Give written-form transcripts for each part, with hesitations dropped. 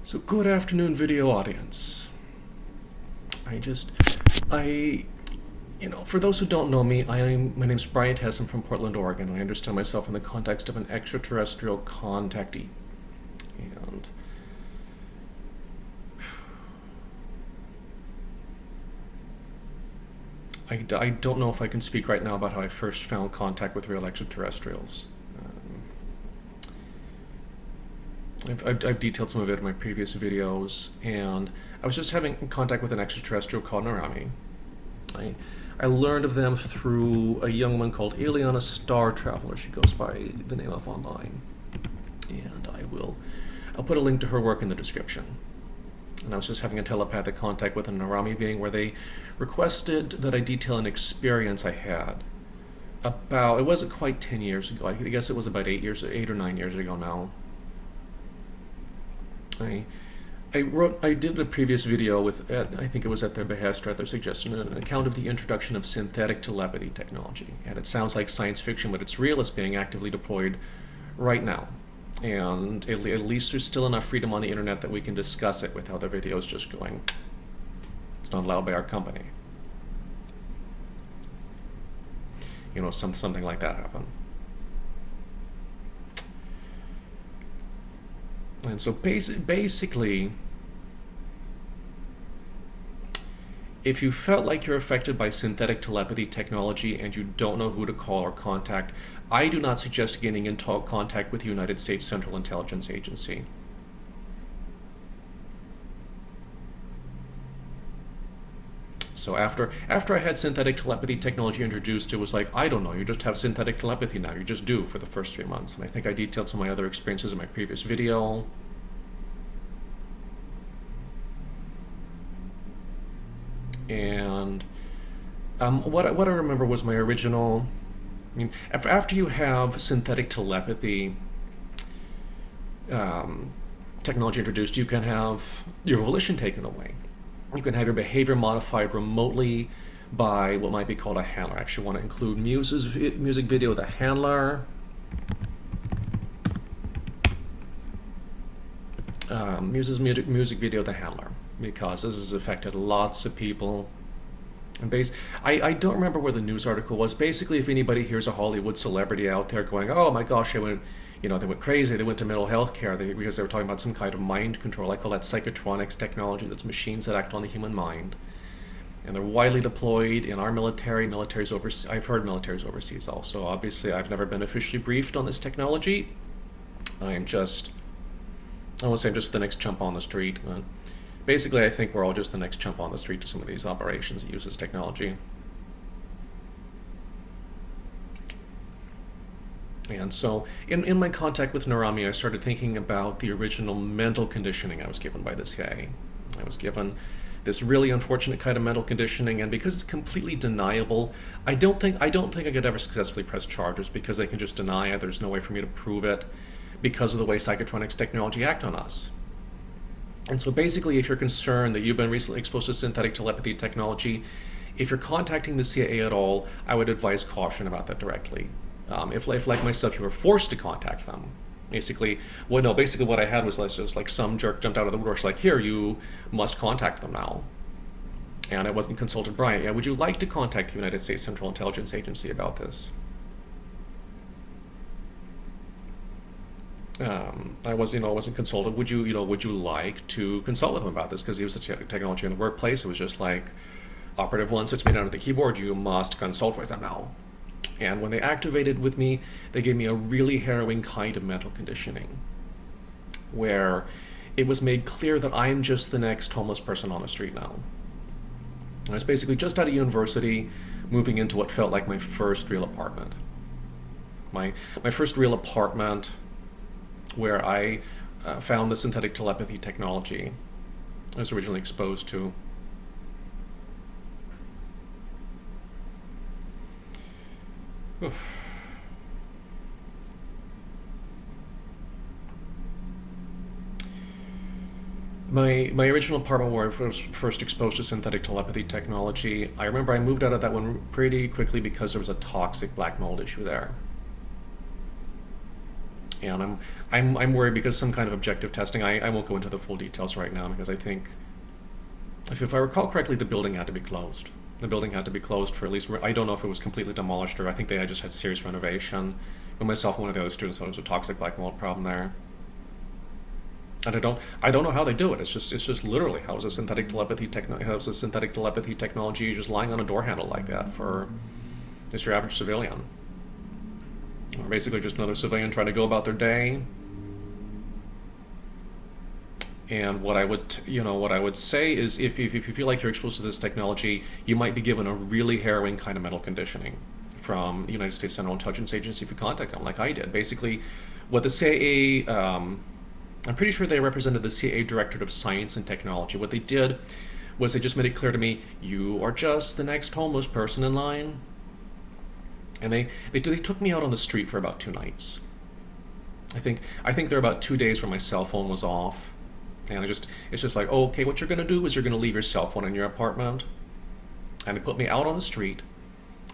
So good afternoon, video audience. For those who don't know me, my name's Brian Tess. I'm from Portland, Oregon. I understand myself in the context of an extraterrestrial contactee. And I don't know if I can speak right now about how I first found contact with real extraterrestrials. I've detailed some of it in my previous videos, and I was just having contact with an extraterrestrial called Nerami. I learned of them through a young woman called Ileana Star Traveler. She goes by the name of online, and I'll put a link to her work in the description. And I was just having a telepathic contact with a Nerami being where they requested that I detail an experience I had it wasn't quite 10 years ago. I guess it was about 8 or 9 years ago now. I did a previous video I think it was at their behest or at their suggestion, an account of the introduction of synthetic telepathy technology. And it sounds like science fiction, but it's real. It's being actively deployed right now. And at least there's still enough freedom on the internet that we can discuss it without the videos just going, it's not allowed by our company. Something like that happened. And so basically, if you felt like you're affected by synthetic telepathy technology and you don't know who to call or contact, I do not suggest getting in contact with the United States Central Intelligence Agency. So after I had synthetic telepathy technology introduced, it was like, I don't know, you just have synthetic telepathy now. You just do for the first 3 months. And I think I detailed some of my other experiences in my previous video. And what I remember was my original... after you have synthetic telepathy technology introduced, you can have your volition taken away. You can have your behavior modified remotely by what might be called a handler. I actually want to include Muse's music video, The Handler. Muse's music video, The Handler, because this has affected lots of people. And I don't remember where the news article was. Basically, if anybody hears a Hollywood celebrity out there going, oh my gosh, they went crazy, they went to mental health care because they were talking about some kind of mind control. I call that Psychotronics technology. That's machines that act on the human mind. And they're widely deployed in our militaries overseas. I've heard militaries overseas also. Obviously, I've never been officially briefed on this technology. I won't say I'm just the next chump on the street. Basically, I think we're all just the next chump on the street to some of these operations that use this technology. And so, in my contact with Nerami, I started thinking about the original mental conditioning I was given by this guy. I was given this really unfortunate kind of mental conditioning, and because it's completely deniable, I don't think I could ever successfully press charges because they can just deny it. There's no way for me to prove it because of the way Psychotronics technology act on us. And so basically, if you're concerned that you've been recently exposed to synthetic telepathy technology, if you're contacting the CIA at all, I would advise caution about that directly. If like myself, you were forced to contact them, basically what I had was just like some jerk jumped out of the woodwork, like, here, you must contact them now. And I wasn't consulted. Brian, yeah, would you like to contact the United States Central Intelligence Agency about this? I wasn't consulted. Would you like to consult with him about this? Because he was the technology in the workplace. It was just like, operative one sits me down at the keyboard, you must consult with them now. And when they activated with me, they gave me a really harrowing kind of mental conditioning, where it was made clear that I'm just the next homeless person on the street now. I was basically just out of university, moving into what felt like my first real apartment. My first real apartment, where I found the synthetic telepathy technology I was originally exposed to. Oof. My original apartment where I was first exposed to synthetic telepathy technology, I remember I moved out of that one pretty quickly because there was a toxic black mold issue there. And I'm worried because some kind of objective testing. I won't go into the full details right now because I think, if I recall correctly, the building had to be closed. The building had to be closed for at least, I don't know if it was completely demolished, or I think they had just had serious renovation. But myself and one of the other students, there was a toxic black mold problem there. And I don't know how they do it. It's just literally how's a synthetic telepathy technology just lying on a door handle like that for just your average civilian, or basically just another civilian trying to go about their day. And what I would say is, if you feel like you're exposed to this technology, you might be given a really harrowing kind of mental conditioning from the United States Central Intelligence Agency if you contact them, like I did. Basically, what the CIA, I'm pretty sure they represented the CIA Directorate of Science and Technology. What they did was they just made it clear to me, you are just the next homeless person in line. And they took me out on the street for about 2 nights. I think there were about 2 days where my cell phone was off. And it's just like, oh, okay, what you're going to do is you're going to leave your cell phone in your apartment. And they put me out on the street.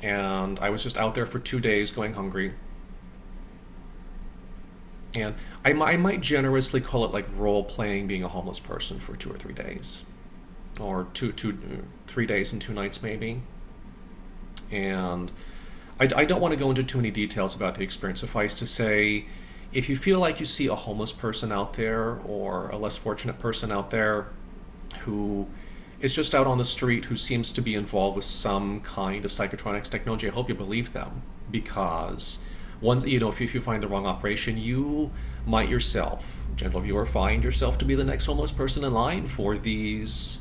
And I was just out there for 2 days going hungry. And I might generously call it like role-playing being a homeless person for 2 or 3 days. Or 3 days and 2 nights maybe. And I don't want to go into too many details about the experience. Suffice to say, if you feel like you see a homeless person out there or a less fortunate person out there who is just out on the street, who seems to be involved with some kind of psychotronics technology, I hope you believe them, because once, if you find the wrong operation, you might yourself, gentle viewer, find yourself to be the next homeless person in line for these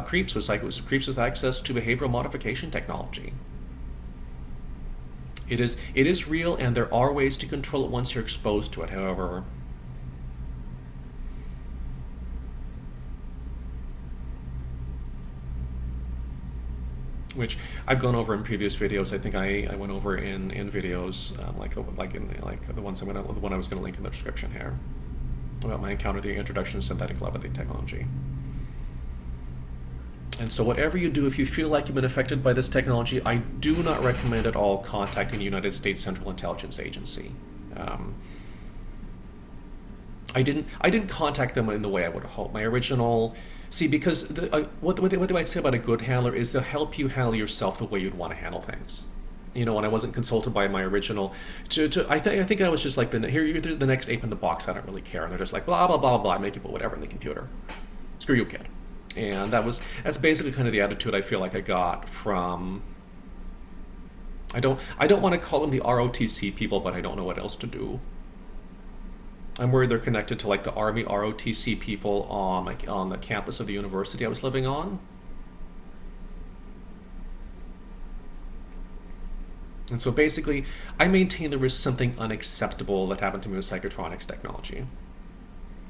creeps with access to behavioral modification technology. It is real, and there are ways to control it once you're exposed to it, however. Which I've gone over in previous videos. I think I went over in videos like the one I was going to link in the description here about my encounter with the introduction of synthetic telepathy technology. And so whatever you do, if you feel like you've been affected by this technology, I do not recommend at all contacting the United States Central Intelligence Agency. I didn't contact them in the way I would have hoped. My original, because what they might say about a good handler is they'll help you handle yourself the way you'd want to handle things. When I wasn't consulted by my original, I think I was just like, you're the next ape in the box. I don't really care, and they're just like blah blah blah blah. Make you put whatever in the computer. Screw you, kid. And that's basically kind of the attitude I feel like I got from. I don't want to call them the ROTC people, but I don't know what else to do. I'm worried they're connected to like the Army ROTC people on the campus of the university I was living on. And so basically, I maintain there was something unacceptable that happened to me with Psychotronics technology.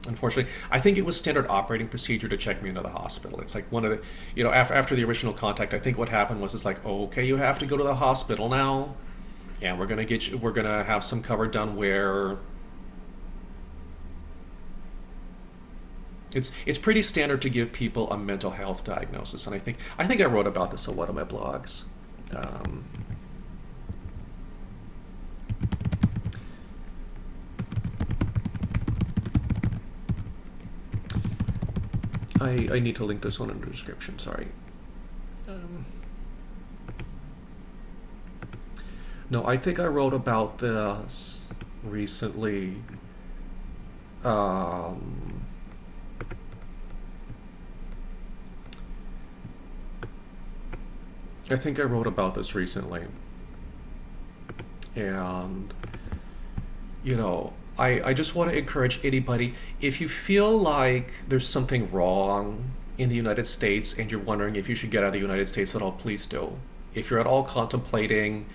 Unfortunately, I think it was standard operating procedure to check me into the hospital. It's like one of the, after the original contact, I think what happened was it's like, oh, okay, you have to go to the hospital now, and we're gonna have some cover done where it's pretty standard to give people a mental health diagnosis, and I think I wrote about this on one of my blogs. I need to link this one in the description, sorry. No, I think I wrote about this recently. I think I wrote about this recently. And, I just want to encourage anybody, if you feel like there's something wrong in the United States and you're wondering if you should get out of the United States at all, please do. If you're at all contemplating,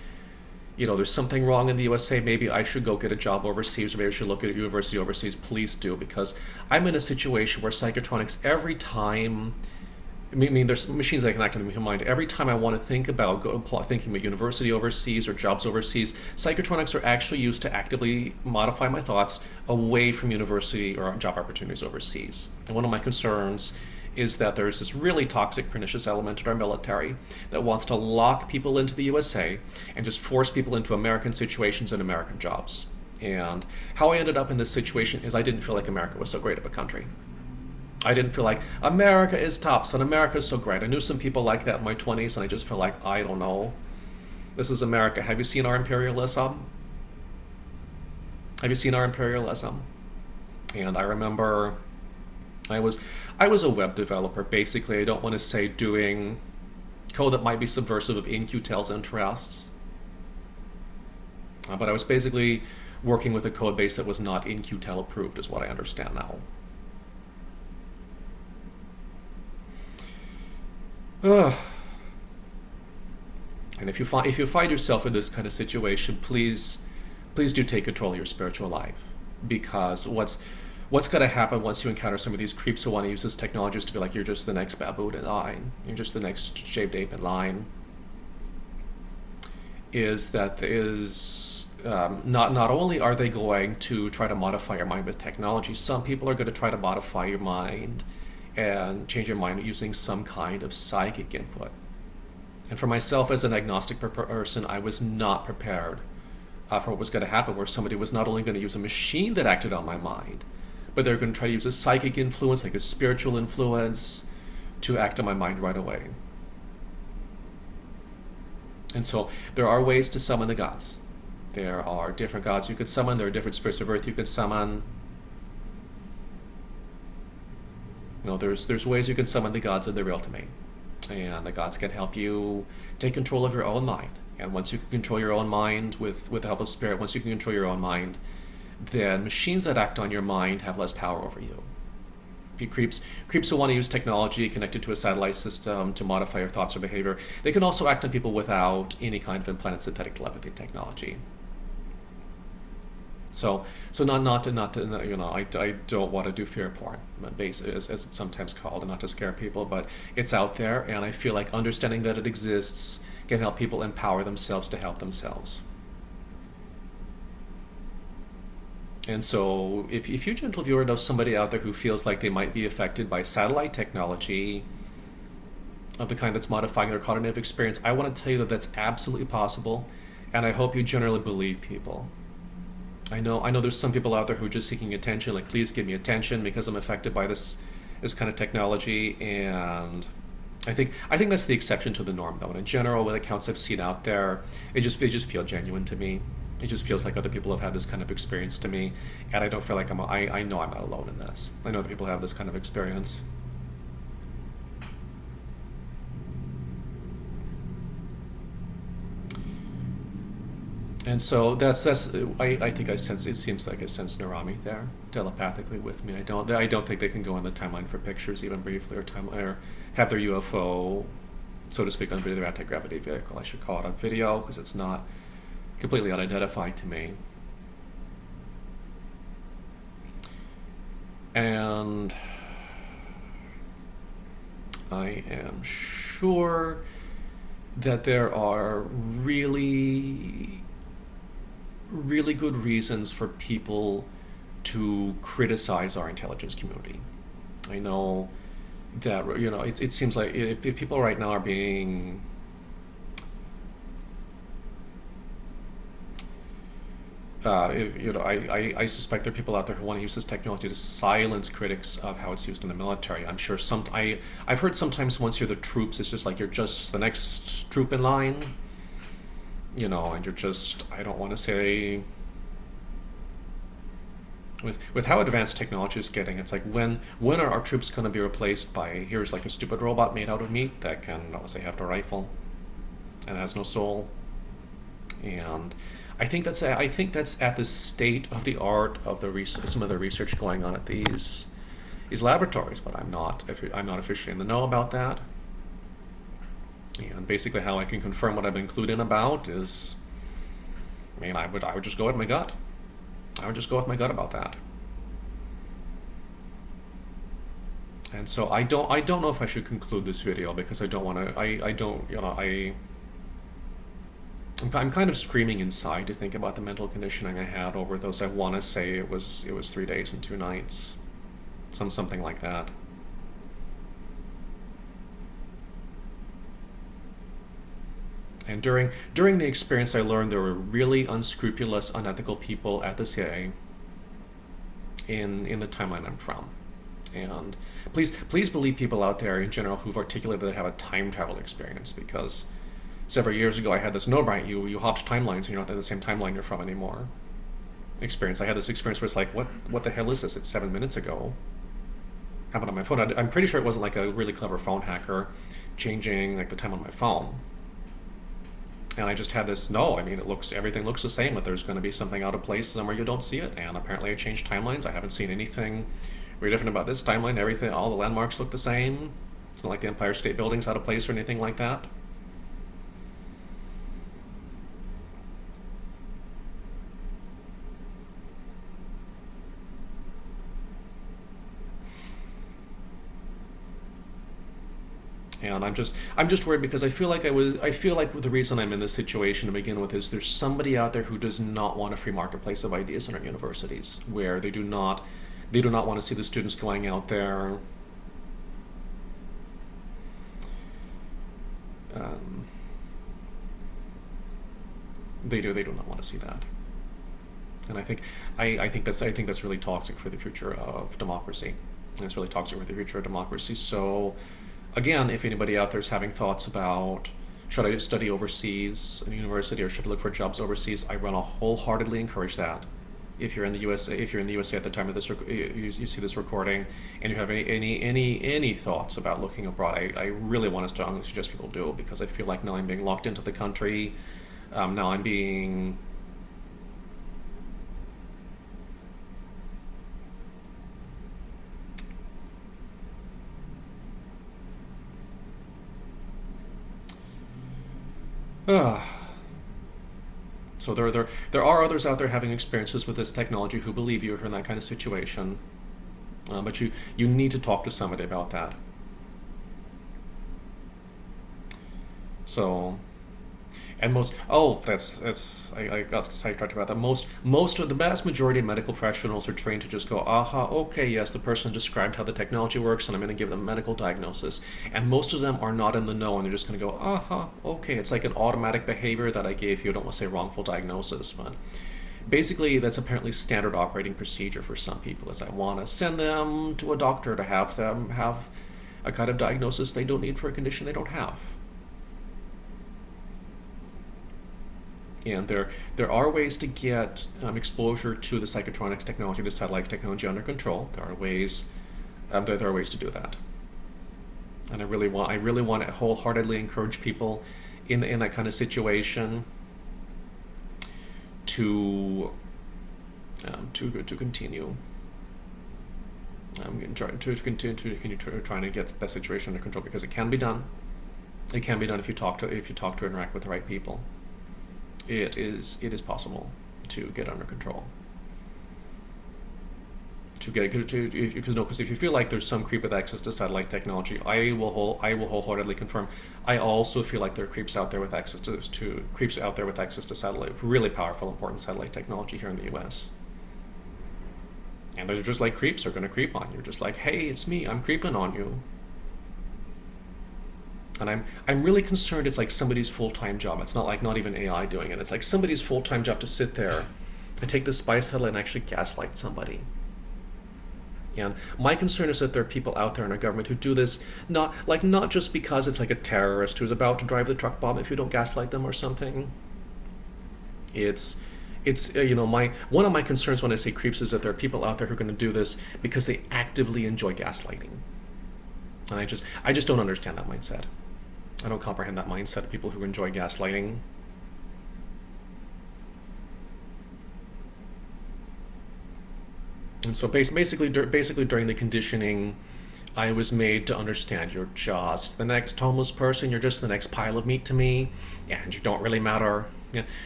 there's something wrong in the USA, maybe I should go get a job overseas, or maybe I should look at a university overseas, please do, because I'm in a situation where Psychotronics, every time, there's machines that can act in my mind. Every time I want to think about thinking about university overseas or jobs overseas, Psychotronics are actually used to actively modify my thoughts away from university or job opportunities overseas. And one of my concerns is that there's this really toxic, pernicious element in our military that wants to lock people into the USA and just force people into American situations and American jobs. And how I ended up in this situation is I didn't feel like America was so great of a country. I didn't feel like America is tops and America is so great. I knew some people like that in my 20s, and I just felt like, I don't know. This is America. Have you seen our imperialism? Have you seen our imperialism? And I remember I was a web developer, basically. I don't want to say doing code that might be subversive of In-Q-Tel's interests. But I was basically working with a code base that was not In-Q-Tel approved, is what I understand now. And if you find yourself in this kind of situation, please do take control of your spiritual life, because what's going to happen once you encounter some of these creeps who want to use this technology to be like, you're just the next baboon in line, you're just the next shaved ape in line, is not only are they going to try to modify your mind with technology, some people are going to try to modify your mind and change your mind using some kind of psychic input. And for myself as an agnostic person, I was not prepared for what was going to happen, where somebody was not only going to use a machine that acted on my mind, but they're going to try to use a psychic influence, like a spiritual influence, to act on my mind right away. And so there are ways to summon the gods. There are different gods you could summon. There are different spirits of earth you could summon. No, there's ways you can summon the gods, and they're real to me. And the gods can help you take control of your own mind. And once you can control your own mind with the help of spirit, once you can control your own mind, then machines that act on your mind have less power over you. If you creeps who want to use technology connected to a satellite system to modify your thoughts or behavior, they can also act on people without any kind of implanted synthetic telepathy technology. So not to I don't want to do fear porn, as it's sometimes called, and not to scare people, but it's out there, and I feel like understanding that it exists can help people empower themselves to help themselves. And so if you, gentle viewer, know somebody out there who feels like they might be affected by satellite technology of the kind that's modifying their cognitive experience, I want to tell you that that's absolutely possible, and I hope you generally believe people. I know there's some people out there who are just seeking attention, like, please give me attention because I'm affected by this kind of technology, and I think that's the exception to the norm, though. And in general, with accounts I've seen out there, they just feel genuine to me. It just feels like other people have had this kind of experience to me, and I don't feel like I know I'm not alone in this. I know that people have this kind of experience. And so that's I think I sense, it seems like I sense Nerami there telepathically with me. I don't think they can go on the timeline for pictures even briefly, or have their UFO, so to speak, on video, their anti-gravity vehicle. I should call it on video because it's not completely unidentified to me. And I am sure that there are really good reasons for people to criticize our intelligence community. I know that, it seems like if people right now are being I suspect there are people out there who want to use this technology to silence critics of how it's used in the military. I'm sure I've heard sometimes once you're the troops, it's just like you're just the next troop in line, and you're just, I don't want to say, with how advanced technology is getting, it's like, when are our troops going to be replaced by, here's like a stupid robot made out of meat that can, say, have a rifle and has no soul. And I think that's at the state of the art of some of the research going on at these laboratories, but I'm not officially in the know about that. And basically, how I can confirm what I've been clued in about is, I would just go with my gut. I would just go with my gut about that. And so I don't know if I should conclude this video, because I don't want to. I'm kind of screaming inside to think about the mental conditioning I had over those. I want to say it was 3 days and 2 nights, something like that. And during the experience, I learned there were really unscrupulous, unethical people at the CIA in the timeline I'm from. And please believe people out there in general who've articulated that they have a time travel experience, because several years ago I had this, no, Brian, you hopped timelines and you're not in the same timeline you're from anymore experience. I had this experience where it's like, what the hell is this? It's 7 minutes ago. Happened on my phone. I'm pretty sure it wasn't like a really clever phone hacker changing like the time on my phone. And I just had this, no, I mean, everything looks the same, but there's going to be something out of place somewhere you don't see it. And apparently I changed timelines. I haven't seen anything really different about this timeline. Everything, all the landmarks look the same. It's not like the Empire State Building's out of place or anything like that. And I'm just worried because I feel like the reason I'm in this situation to begin with is there's somebody out there who does not want a free marketplace of ideas in our universities, where they do not want to see the students going out there they do not want to see that. And I think that's really toxic for the future of democracy. And it's really toxic for the future of democracy. So again, if anybody out there is having thoughts about should I study overseas in university or should I look for jobs overseas, I want to wholeheartedly encourage that. If you're in the USA at the time of this, you see this recording, and you have any thoughts about looking abroad, I really want to strongly suggest people do, because I feel like now I'm being locked into the country. Now I'm being So there are others out there having experiences with this technology who believe you are in that kind of situation, but you need to talk to somebody about that. So, and I got sidetracked about that. Most of the vast majority of medical professionals are trained to just go, aha, okay, yes, the person described how the technology works, and I'm going to give them a medical diagnosis. And most of them are not in the know, and they're just going to go, aha, okay. It's like an automatic behavior that I gave you. I don't want to say wrongful diagnosis, but basically that's apparently standard operating procedure for some people. Is I want to send them to a doctor to have them have a kind of diagnosis they don't need for a condition they don't have. And there are ways to get exposure to the psychotronics technology, the satellite technology under control. There are ways to do that. And I really want to wholeheartedly encourage people in that kind of situation to continue. Continue trying to get that situation under control, because it can be done. It can be done if you talk to interact with the right people. It is possible to get under control. Because if you feel like there's some creep with access to satellite technology, I will wholeheartedly confirm. I also feel like there are creeps out there with access to satellite, really powerful, important satellite technology here in the U.S. And they're just like creeps are going to creep on you. Just like, hey, it's me, I'm creeping on you. And I'm really concerned it's like somebody's full-time job. It's not even AI doing it. It's like somebody's full-time job to sit there and take the spy satellite and actually gaslight somebody. And my concern is that there are people out there in our government who do this not just because it's like a terrorist who's about to drive the truck bomb if you don't gaslight them or something. It's one of my concerns when I say creeps is that there are people out there who are going to do this because they actively enjoy gaslighting. And I just don't understand that mindset. I don't comprehend that mindset of people who enjoy gaslighting. And so basically during the conditioning, I was made to understand you're just the next homeless person, you're just the next pile of meat to me, and you don't really matter.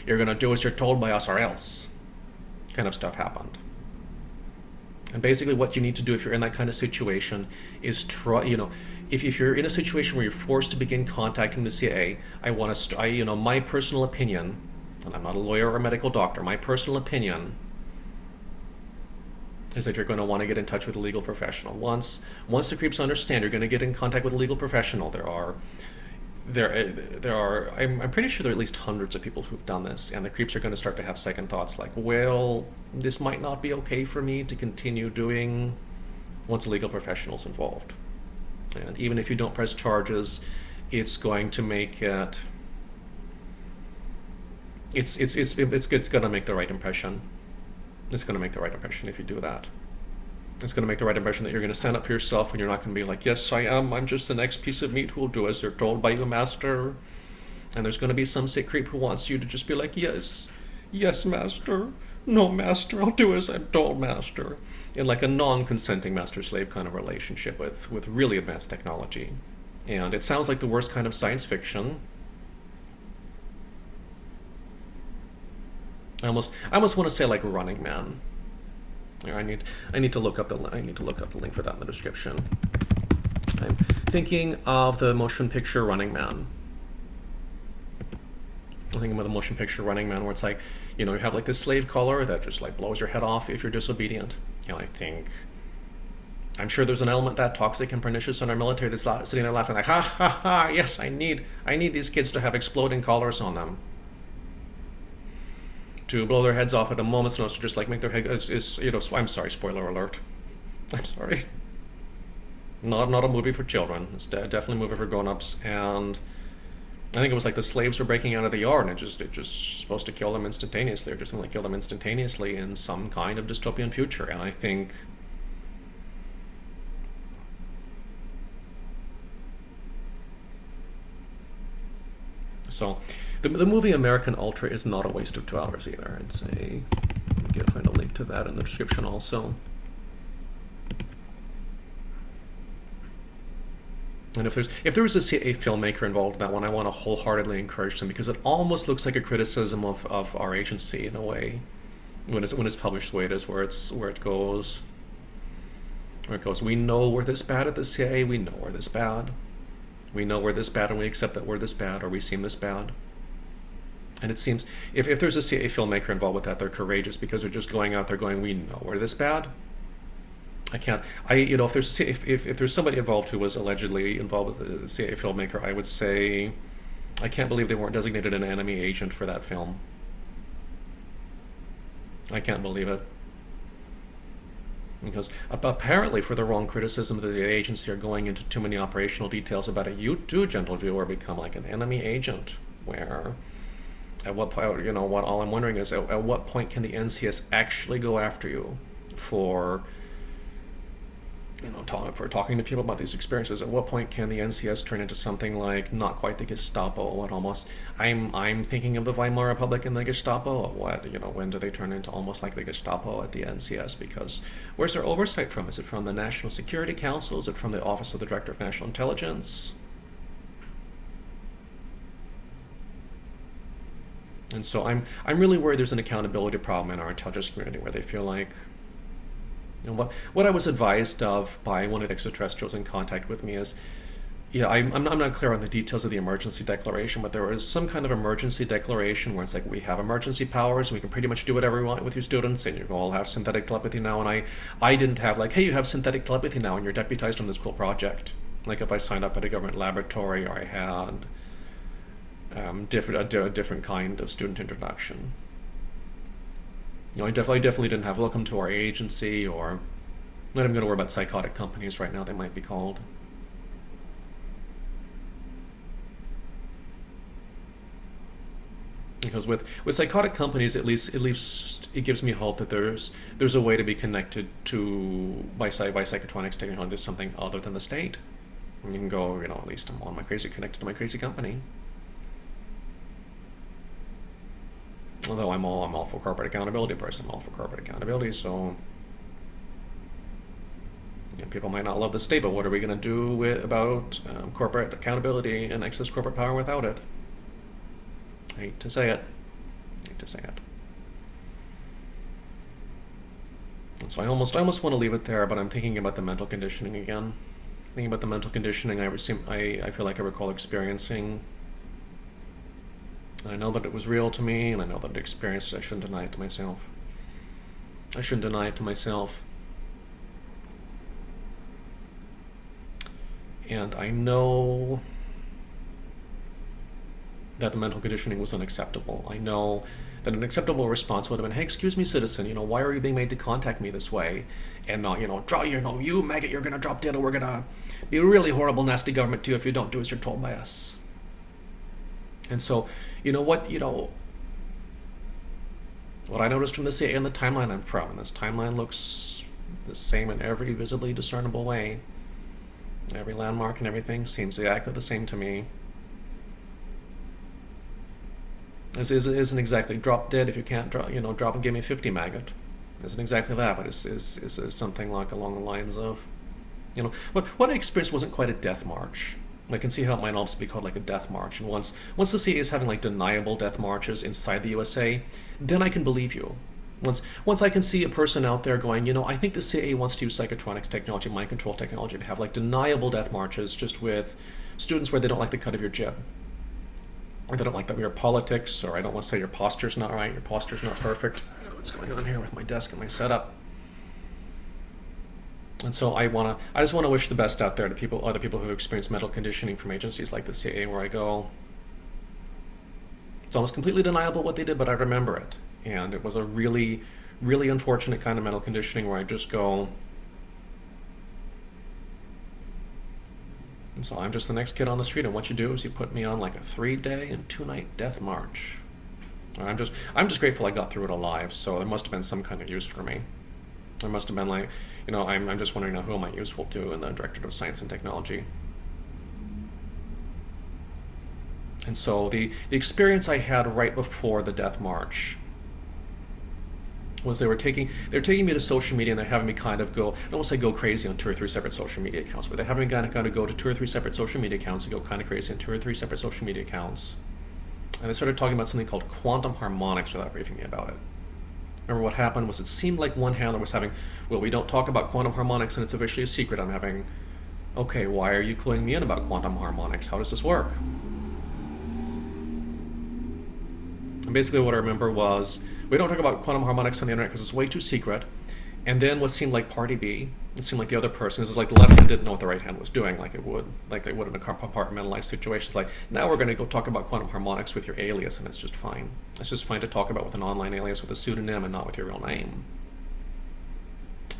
You're going to do as you're told by us or else. Kind of stuff happened. And basically what you need to do if you're in that kind of situation is if you're in a situation where you're forced to begin contacting the CIA, my personal opinion, and I'm not a lawyer or a medical doctor, my personal opinion is that you're going to want to get in touch with a legal professional. Once the creeps understand, you're going to get in contact with a legal professional. There are there are I'm pretty sure there are at least hundreds of people who've done this, and the creeps are going to start to have second thoughts like, well, this might not be okay for me to continue doing once legal professionals involved. And even if you don't press charges, it's going to make it it's going to make the right impression. It's going to make the right impression if you do that. It's going to make the right impression that you're going to stand up for yourself, and you're not going to be like, yes, I am. I'm just the next piece of meat who will do as they're told by you, master. And there's going to be some sick creep who wants you to just be like, yes, yes, master. No, master, I'll do as I'm told, master. In like a non-consenting master-slave kind of relationship with really advanced technology. And it sounds like the worst kind of science fiction. I almost want to say like Running Man. I need to look up the link for that in the description. I'm thinking of the motion picture Running Man. I'm thinking of the motion picture Running Man, where it's like, you have like this slave collar that just like blows your head off if you're disobedient. And I'm sure there's an element that toxic and pernicious in our military that's sitting there laughing like, ha ha ha, yes, I need these kids to have exploding collars on them, to blow their heads off at a moment's notice, to just like make their head. I'm sorry, spoiler alert. I'm sorry. Not a movie for children. It's definitely a movie for grown-ups. And I think it was like the slaves were breaking out of the yard, and it just supposed to kill them instantaneously. They're just going to kill them instantaneously in some kind of dystopian future. And I think so. The movie American Ultra is not a waste of 2 hours either. I'd say, find a link to that in the description also. And if there was a CIA filmmaker involved in that one, I want to wholeheartedly encourage them, because it almost looks like a criticism of our agency in a way, when it's published the way it is, where it goes. We know we're this bad at the CIA. We know we're this bad. We know we're this bad, and we accept that we're this bad, or we seem this bad. And it seems, if there's a CIA filmmaker involved with that, they're courageous, because they're just going out there going, we know we're this bad. If there's somebody involved who was allegedly involved with the CIA filmmaker, I would say, I can't believe they weren't designated an enemy agent for that film. I can't believe it. Because apparently, for the wrong criticism of the agency or going into too many operational details about it, you too, gentle viewer, become like an enemy agent, where at what point, all I'm wondering is, at what point can the NCS actually go after you for talking to people about these experiences? At what point can the NCS turn into something like not quite the Gestapo, and almost, I'm thinking of the Weimar Republic and the Gestapo. When do they turn into almost like the Gestapo at the NCS? Because where's their oversight from? Is it from the National Security Council? Is it from the Office of the Director of National Intelligence? And so I'm really worried there's an accountability problem in our intelligence community, where they feel like, what I was advised of by one of the extraterrestrials in contact with me is, I'm not clear on the details of the emergency declaration, but there was some kind of emergency declaration where it's like, we have emergency powers, we can pretty much do whatever we want with your students, and you all have synthetic telepathy now. And I didn't have like, hey, you have synthetic telepathy now, and you're deputized on this cool project. Like if I signed up at a government laboratory, or I had a different kind of student introduction. I definitely didn't have welcome to our agency, or not even going to worry about psychotic companies right now, they might be called. Because with psychotic companies, at least it gives me hope that there's a way to be connected to by Psychotronics technology to something other than the state. And you can go, at least I'm on my crazy, connected to my crazy company. Although I'm all for corporate accountability, person. I'm all for corporate accountability, so people might not love the state, but what are we going to do about corporate accountability and excess corporate power without it? I hate to say it. And so I almost want to leave it there, but I'm thinking about the mental conditioning again. Thinking about the mental conditioning I feel like I recall experiencing. I know that it was real to me, and I know that I experienced it. I shouldn't deny it to myself. And I know that the mental conditioning was unacceptable. I know that an acceptable response would have been, hey, excuse me, citizen, why are you being made to contact me this way? And not, you maggot, you're going to drop dead, or we're going to be a really horrible, nasty government to you if you don't do as you're told by us. And so, what I noticed from the CIA and the timeline I'm from, and this timeline looks the same in every visibly discernible way. Every landmark and everything seems exactly the same to me. This isn't exactly drop dead if you can't drop and give me 50 maggot. Isn't exactly that, but it's something like along the lines of, what I experienced wasn't quite a death march. I can see how it might also be called like a death march. And once the CIA is having like deniable death marches inside the USA, then I can believe you. Once I can see a person out there going, I think the CIA wants to use psychotronics technology, mind control technology, to have like deniable death marches just with students where they don't like the cut of your jib. Or they don't like that your politics, or I don't want to say your posture's not right, your posture's not perfect. What's going on here with my desk and my setup? And so I just want to wish the best out there to other people who experience mental conditioning from agencies like the CIA, where I go, it's almost completely deniable what they did, but I remember it. And it was a really, really unfortunate kind of mental conditioning where I just go, and so I'm just the next kid on the street, and what you do is you put me on like a 3-day and 2-night death march. And I'm just grateful I got through it alive, so there must have been some kind of use for me. There must have been like, I'm just wondering now, who am I useful to in the Directorate of Science and Technology? And so the experience I had right before the death march was they're taking me to social media, and they're having me kind of go, I don't want to say go crazy on 2 or 3 separate social media accounts, but they're having me kind of go to 2 or 3 separate social media accounts and go kind of crazy on 2 or 3 separate social media accounts. And they started talking about something called quantum harmonics without briefing me about it. Remember what happened was it seemed like one handler was having, well, we don't talk about quantum harmonics and it's officially a secret. I'm having, okay, why are you cluing me in about quantum harmonics? How does this work? And basically what I remember was, we don't talk about quantum harmonics on the internet because it's way too secret. And then what seemed like party B, it seemed like the other person, this is like the left hand didn't know what the right hand was doing, like they would in a compartmentalized situation. It's like, now we're going to go talk about quantum harmonics with your alias, and it's just fine. It's just fine to talk about with an online alias with a pseudonym and not with your real name.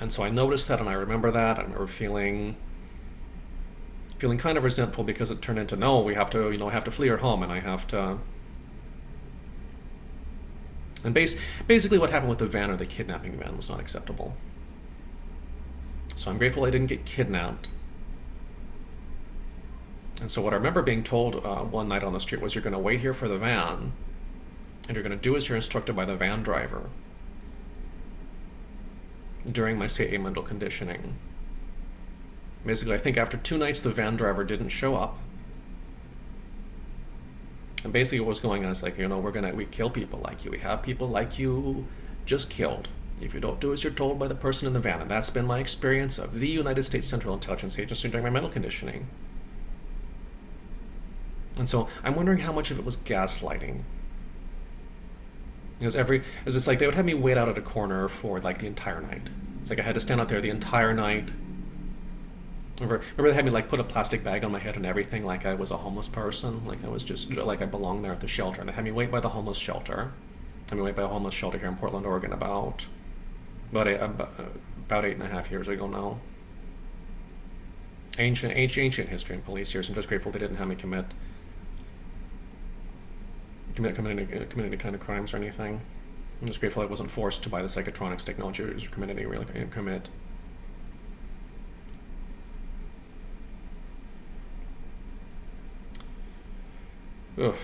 And so I noticed that, and I remember that. I remember feeling kind of resentful because it turned into, no, we have to, I have to flee our home, and I have to. And basically what happened with the van, or the kidnapping van, was not acceptable. So I'm grateful I didn't get kidnapped. And so what I remember being told one night on the street was, you're going to wait here for the van, and you're going to do as you're instructed by the van driver during my CIA mental conditioning. Basically, I think after 2 nights the van driver didn't show up. And basically what was going on is like, we kill people like you. We have people like you just killed if you don't do as you're told by the person in the van. And that's been my experience of the United States Central Intelligence Agency during my mental conditioning. And so I'm wondering how much of it was gaslighting. Because it's like they would have me wait out at a corner for like the entire night. It's like I had to stand out there the entire night. Remember they had me like put a plastic bag on my head and everything, like I was a homeless person, like I was just like I belonged there at the shelter. And they had me wait by the homeless shelter. Had me wait by a homeless shelter here in Portland, Oregon, about 8.5 years ago now. Ancient history and police years. I'm just grateful they didn't have me commit any kind of crimes or anything. I'm just grateful I wasn't forced to buy the psychotronics technology or commit. Ugh.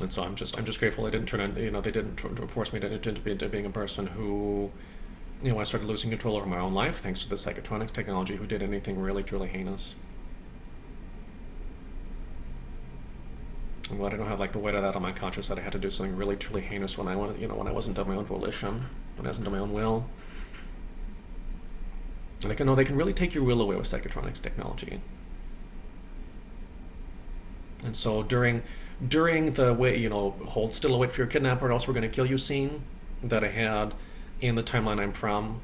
And so I'm just grateful I didn't turn in, they didn't force me into being a person who, I started losing control over my own life thanks to the psychotronics technology, who did anything really truly heinous. I'm glad I don't have like the weight of that on my conscience that I had to do something really truly heinous when I wasn't of my own volition, when I wasn't of my own will. And they can really take your will away with psychotronics technology. And so during the way, hold still and wait for your kidnapper or else we're going to kill you scene that I had in the timeline I'm from,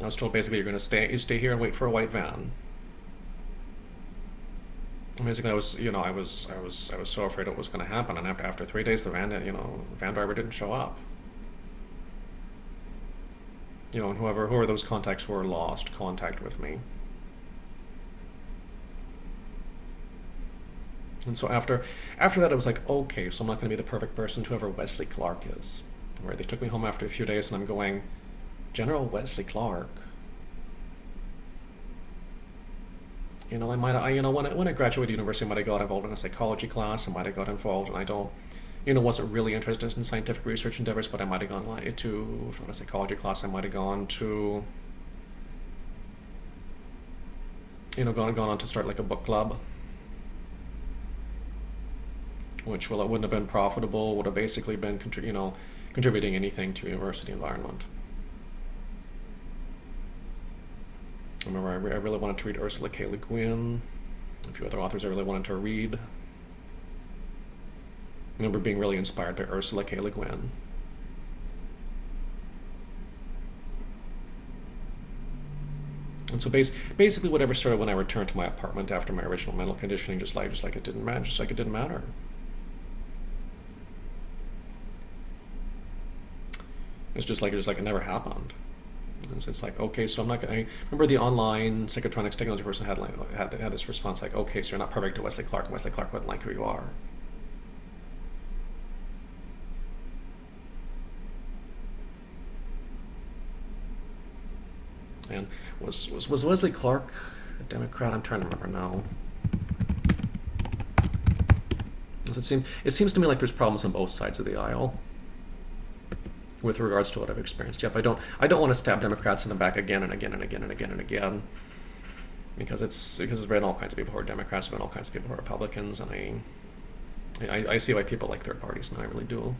I was told basically you're going to stay here and wait for a white van. And basically, I was so afraid it was going to happen, and after 3 days, the van driver didn't show up. And whoever those contacts were lost contact with me. And so after that, I was like, okay, so I'm not going to be the perfect person to whoever Wesley Clark is. Right? They took me home after a few days, and I'm going, General Wesley Clark. When I graduated university, I might have got involved in a psychology class. I might have got involved, and I don't, wasn't really interested in scientific research endeavors, but I might have gone to, from a psychology class, I might have gone to, gone on to start like a book club, which, well, it wouldn't have been profitable, would have basically been, contributing anything to university environment. I remember I really wanted to read Ursula K. Le Guin, a few other authors I really wanted to read. I remember being really inspired by Ursula K. Le Guin. And so basically whatever started when I returned to my apartment after my original mental conditioning, just like it didn't matter. It's just like it never happened. And so it's like, okay, so I'm not going. I remember the online Psychotronics technology person had this response like, okay, so you're not perfect to Wesley Clark, and Wesley Clark wouldn't like who you are. And was Wesley Clark a Democrat? I'm trying to remember now. It seems to me like there's problems on both sides of the aisle with regards to what I've experienced. Yep, I don't want to stab Democrats in the back again and again and again and again and again, because there's been all kinds of people who are Democrats, there's been all kinds of people who are Republicans, and I see why people like third parties, and I really do.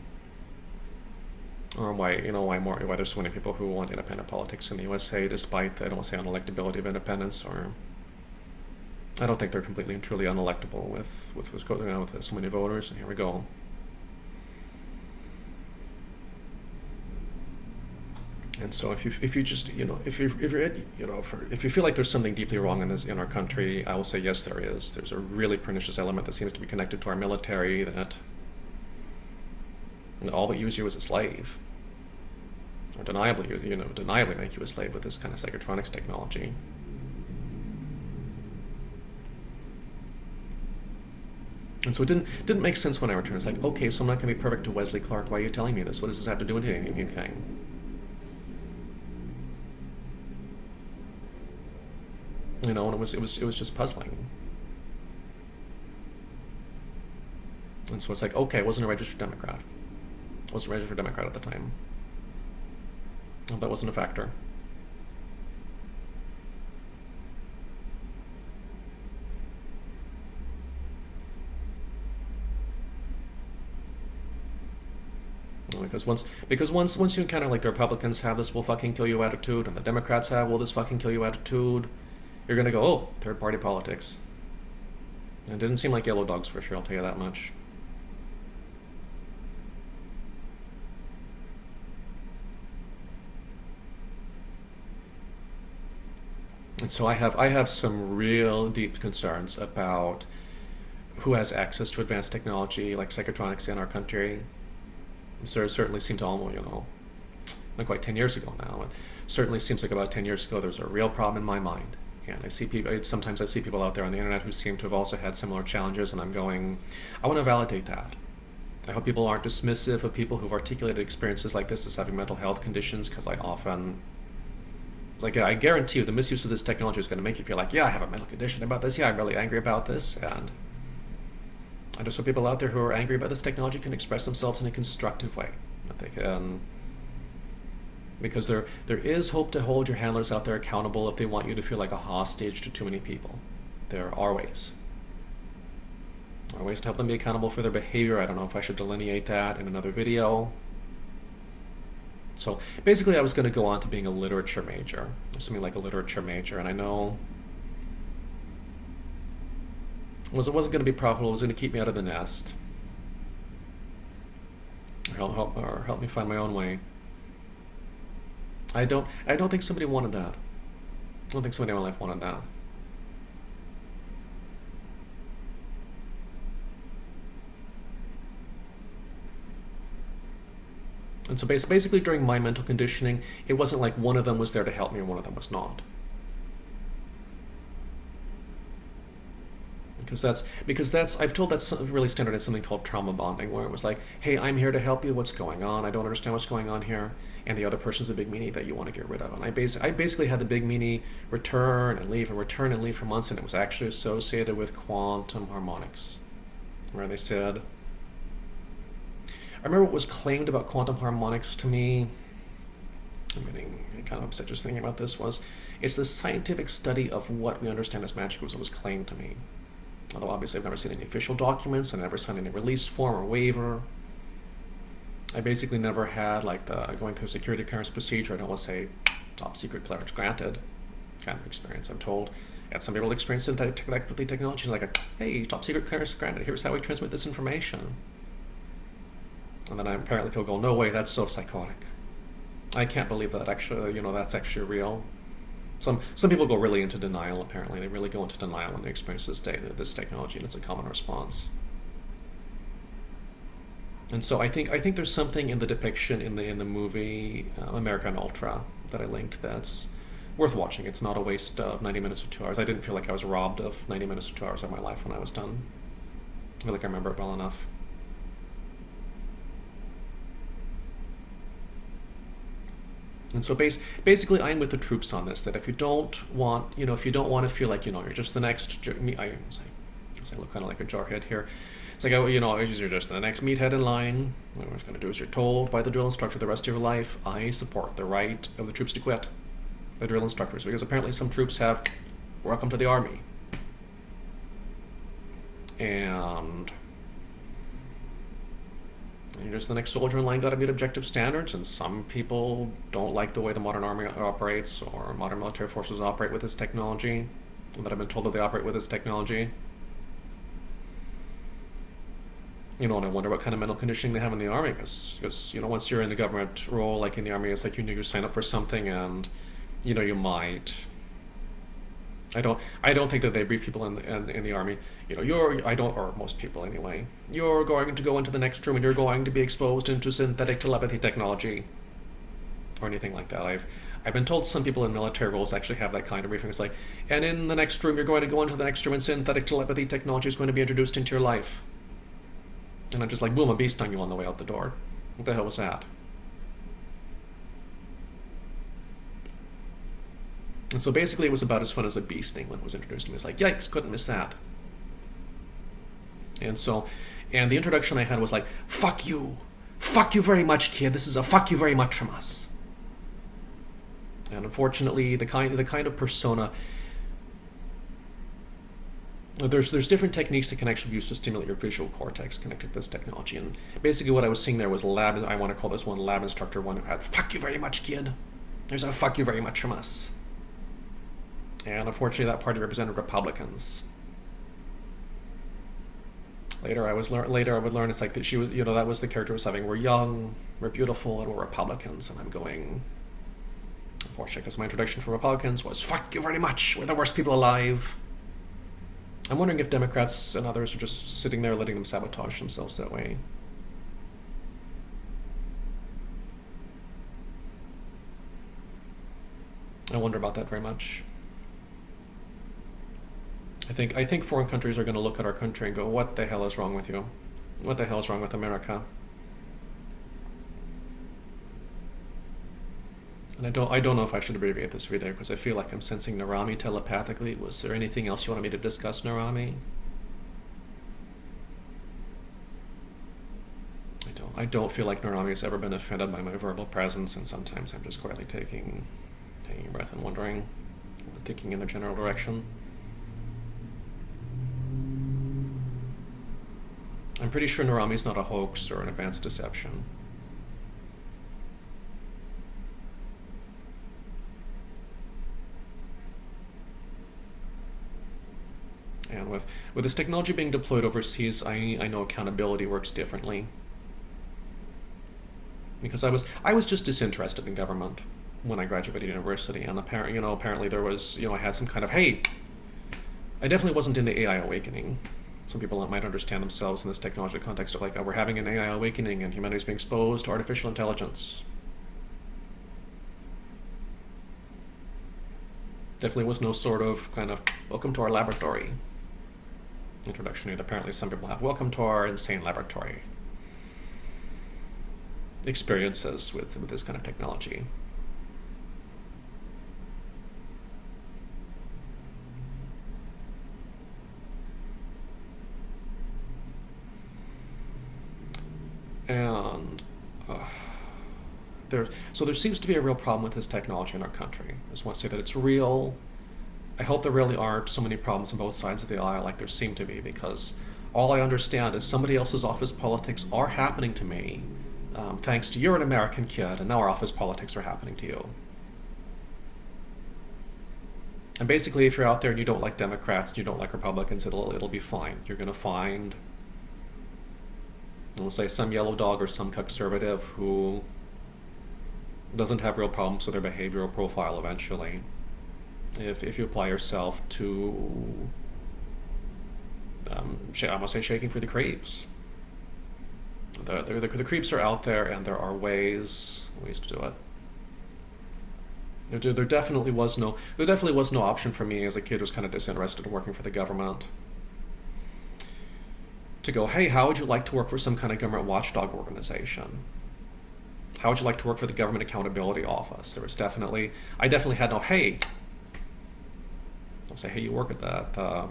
Or why there's so many people who want independent politics in the USA, despite the, I don't want to say unelectability of independence, or I don't think they're completely and truly unelectable with what's going on with so many voters. And here we go. And so if you just if you feel like there's something deeply wrong in our country, I will say yes, there is. There's a really pernicious element that seems to be connected to our military that all but use you as a slave, or deniably make you a slave with this kind of psychotronics technology. And so it didn't make sense when I returned. It's like, okay, so I'm not going to be perfect to Wesley Clark. Why are you telling me this? What does this have to do with anything? And it was just puzzling. And so it's like, okay, I wasn't a registered Democrat. I wasn't a registered Democrat at the time. Well, that wasn't a factor. Because once you encounter like the Republicans have this "we'll fucking kill you" attitude, and the Democrats have "will this fucking kill you" attitude, you're gonna go, oh, third party politics. And it didn't seem like yellow dogs for sure, I'll tell you that much. And so I have some real deep concerns about who has access to advanced technology like psychotronics in our country. So it certainly seemed to almost, not quite 10 years ago now. It certainly seems like about 10 years ago there's a real problem in my mind. And sometimes I see people out there on the internet who seem to have also had similar challenges, and I'm going, I want to validate that. I hope people aren't dismissive of people who've articulated experiences like this as having mental health conditions, because I guarantee you the misuse of this technology is going to make you feel like, yeah, I have a mental condition about this, yeah, I'm really angry about this, and I just hope people out there who are angry about this technology can express themselves in a constructive way. That they can, because there is hope to hold your handlers out there accountable if they want you to feel like a hostage to too many people. There are ways. There are ways to help them be accountable for their behavior. I don't know if I should delineate that in another video. So basically I was going to go on to being a literature major, or something like a literature major, and I know it wasn't going to be profitable. It was going to keep me out of the nest, or help me find my own way. I don't think somebody wanted that. I don't think somebody in my life wanted that. And so basically during my mental conditioning, it wasn't like one of them was there to help me and one of them was not. Because that's I've told that's really standard in something called trauma bonding, where it was like, hey, I'm here to help you. What's going on? I don't understand what's going on here. And the other person's a big meanie that you want to get rid of. And I basically had the big meanie return and leave for months, and it was actually associated with quantum harmonics, where they said, I remember what was claimed about quantum harmonics to me. I'm getting kind of upset just thinking about this. It's the scientific study of what we understand as magic was what was claimed to me. Although obviously I've never seen any official documents, I never signed any release form or waiver. I basically never had like the going through security clearance procedure. I don't want to say top secret clearance granted kind of experience. I'm told, and some people experience synthetic telepathy technology like, hey, top secret clearance granted. Here's how we transmit this information. And then apparently people go, no way, that's so psychotic. I can't believe that actually, that's actually real. Some people go really into denial, apparently. They really go into denial when they experience this technology, and it's a common response. And so I think there's something in the depiction in the movie American Ultra that I linked that's worth watching. It's not a waste of 90 minutes or 2 hours. I didn't feel like I was robbed of 90 minutes or 2 hours of my life when I was done. I feel like I remember it well enough. And so basically, I'm with the troops on this. That if you don't want to feel like you're just the next. I look kind of like a jarhead here. It's like you're just the next meathead in line. What we're going to do is you're told by the drill instructor the rest of your life. I support the right of the troops to quit. The drill instructors, because apparently some troops have welcome to the army, and you're just the next soldier in line, got to meet objective standards, and some people don't like the way the modern army operates or modern military forces operate with this technology, and that I've been told that they operate with this technology. And I wonder what kind of mental conditioning they have in the army, because once you're in a government role, like in the army, it's like you sign up for something, and you might. I don't think that they brief people in the army. Or most people anyway. You're going to go into the next room and you're going to be exposed into synthetic telepathy technology, or anything like that. I've been told some people in military roles actually have that kind of briefing. It's like, and in the next room you're going to go into the next room and synthetic telepathy technology is going to be introduced into your life. And I'm just like, boom, a bee stung you on the way out the door. What the hell was that? And so basically it was about as fun as a bee sting when it was introduced to me. It's like, yikes, couldn't miss that. And the introduction I had was like, fuck you very much, kid. This is a fuck you very much from us. And unfortunately, the kind of persona, there's different techniques that can actually be used to stimulate your visual cortex connected to this technology. And basically what I was seeing there was I want to call this one lab instructor one who had, fuck you very much, kid. There's a fuck you very much from us. And unfortunately, that party represented Republicans. Later, I would learn it's like that she was, that was the character was having. We're young, we're beautiful, and we're Republicans. And I'm going, unfortunately, because my introduction for Republicans was, fuck you very much, we're the worst people alive. I'm wondering if Democrats and others are just sitting there letting them sabotage themselves that way. I wonder about that very much. I think foreign countries are going to look at our country and go, what the hell is wrong with you? What the hell is wrong with America? And I don't know if I should abbreviate this video because I feel like I'm sensing Nerami telepathically. Was there anything else you wanted me to discuss, Nerami? I don't feel like Nerami has ever been offended by my verbal presence, and sometimes I'm just quietly taking a breath and wondering, thinking in the general direction. I'm pretty sure Nerami's not a hoax or an advanced deception. And with this technology being deployed overseas, I know accountability works differently. Because I was just disinterested in government. when I graduated university, and apparently there was, I had some kind of, hey, I definitely wasn't in the AI awakening. Some people might understand themselves in this technology context of like, we're having an AI awakening and humanity's being exposed to artificial intelligence. Definitely was no sort of kind of welcome to our laboratory introduction. Apparently some people have welcome to our insane laboratory experiences with this kind of technology. And there seems to be a real problem with this technology in our country. I just want to say that it's real. I hope there really aren't so many problems on both sides of the aisle like there seem to be, because all I understand is somebody else's office politics are happening to me, thanks to you're an American kid, and now our office politics are happening to you. And basically, if you're out there and you don't like Democrats and you don't like Republicans, it'll be fine. You're going to find, we'll say, some yellow dog or some conservative who doesn't have real problems with their behavioral profile eventually. If you apply yourself to, I must say, shaking for the creeps. The creeps are out there, and there are ways to do it. There definitely was no option for me as a kid who was kind of disinterested in working for the government to go, hey, how would you like to work for some kind of government watchdog organization? How would you like to work for the Government Accountability Office? I definitely had no, hey, I'll say, hey, you work at that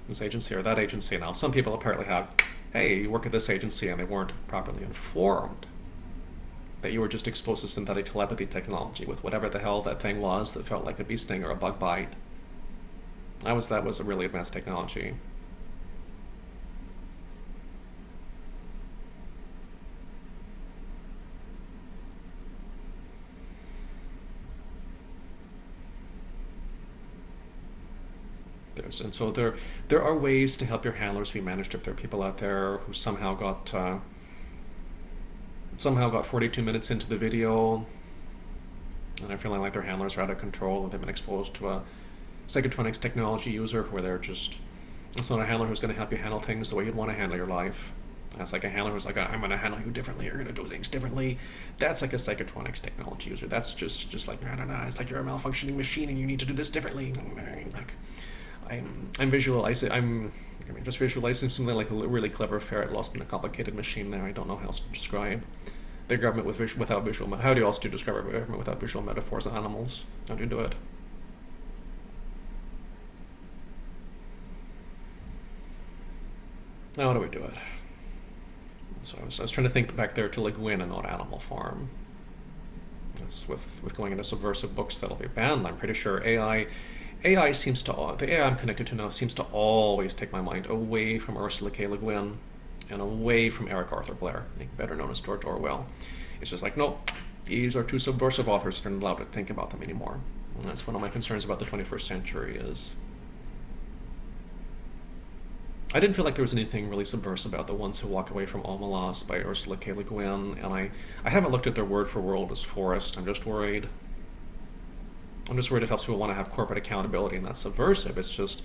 this agency or that agency. Now, some people apparently have, hey, you work at this agency, and they weren't properly informed that you were just exposed to synthetic telepathy technology with whatever the hell that thing was that felt like a bee sting or a bug bite. That was a really advanced technology. And so there are ways to help your handlers be managed if there are people out there who somehow got 42 minutes into the video and are feeling like their handlers are out of control, and they've been exposed to a Psychotronics technology user where it's not a handler who's going to help you handle things the way you'd want to handle your life. That's like a handler who's like, I'm going to handle you differently, you're going to do things differently. That's like a Psychotronics technology user. That's just like, no, it's like you're a malfunctioning machine and you need to do this differently. Like, I'm just visualizing something like a really clever ferret lost in a complicated machine there. I don't know how else to describe the government without visual. How do you also describe a government without visual metaphors and animals? How do you do it? How do we do it? So I was trying to think back there to Le Guin and not Animal Farm. That's with going into subversive books that'll be banned. I'm pretty sure the AI I'm connected to now seems to always take my mind away from Ursula K. Le Guin and away from Eric Arthur Blair, better known as George Orwell. It's just like, nope, these are too subversive authors that are not allowed to think about them anymore. And that's one of my concerns about the 21st century is I didn't feel like there was anything really subversive about The Ones Who Walk Away from Omelas by Ursula K. Le Guin, and I haven't looked at their word for world as forest. I'm just worried it helps people want to have corporate accountability, and that's subversive. It's just,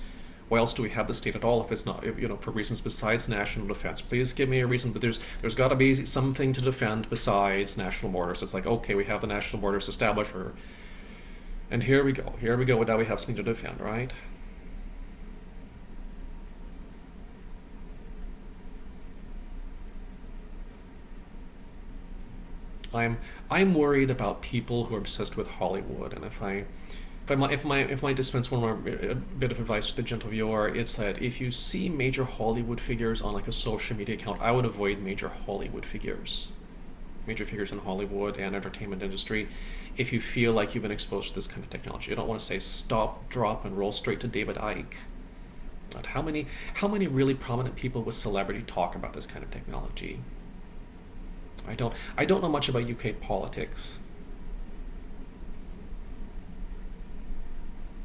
why else do we have the state at all if it's not, for reasons besides national defense? Please give me a reason, but there's got to be something to defend besides national borders. It's like, okay, we have the national borders established, and here we go, now we have something to defend, right? I'm worried about people who are obsessed with Hollywood, and if I might dispense one more bit of advice to the gentle viewer, it's that if you see major Hollywood figures on like a social media account, I would avoid major figures in Hollywood and entertainment industry. If you feel like you've been exposed to this kind of technology, I don't want to say stop, drop, and roll straight to David Icke. But how many really prominent people with celebrity talk about this kind of technology? I don't know much about UK politics.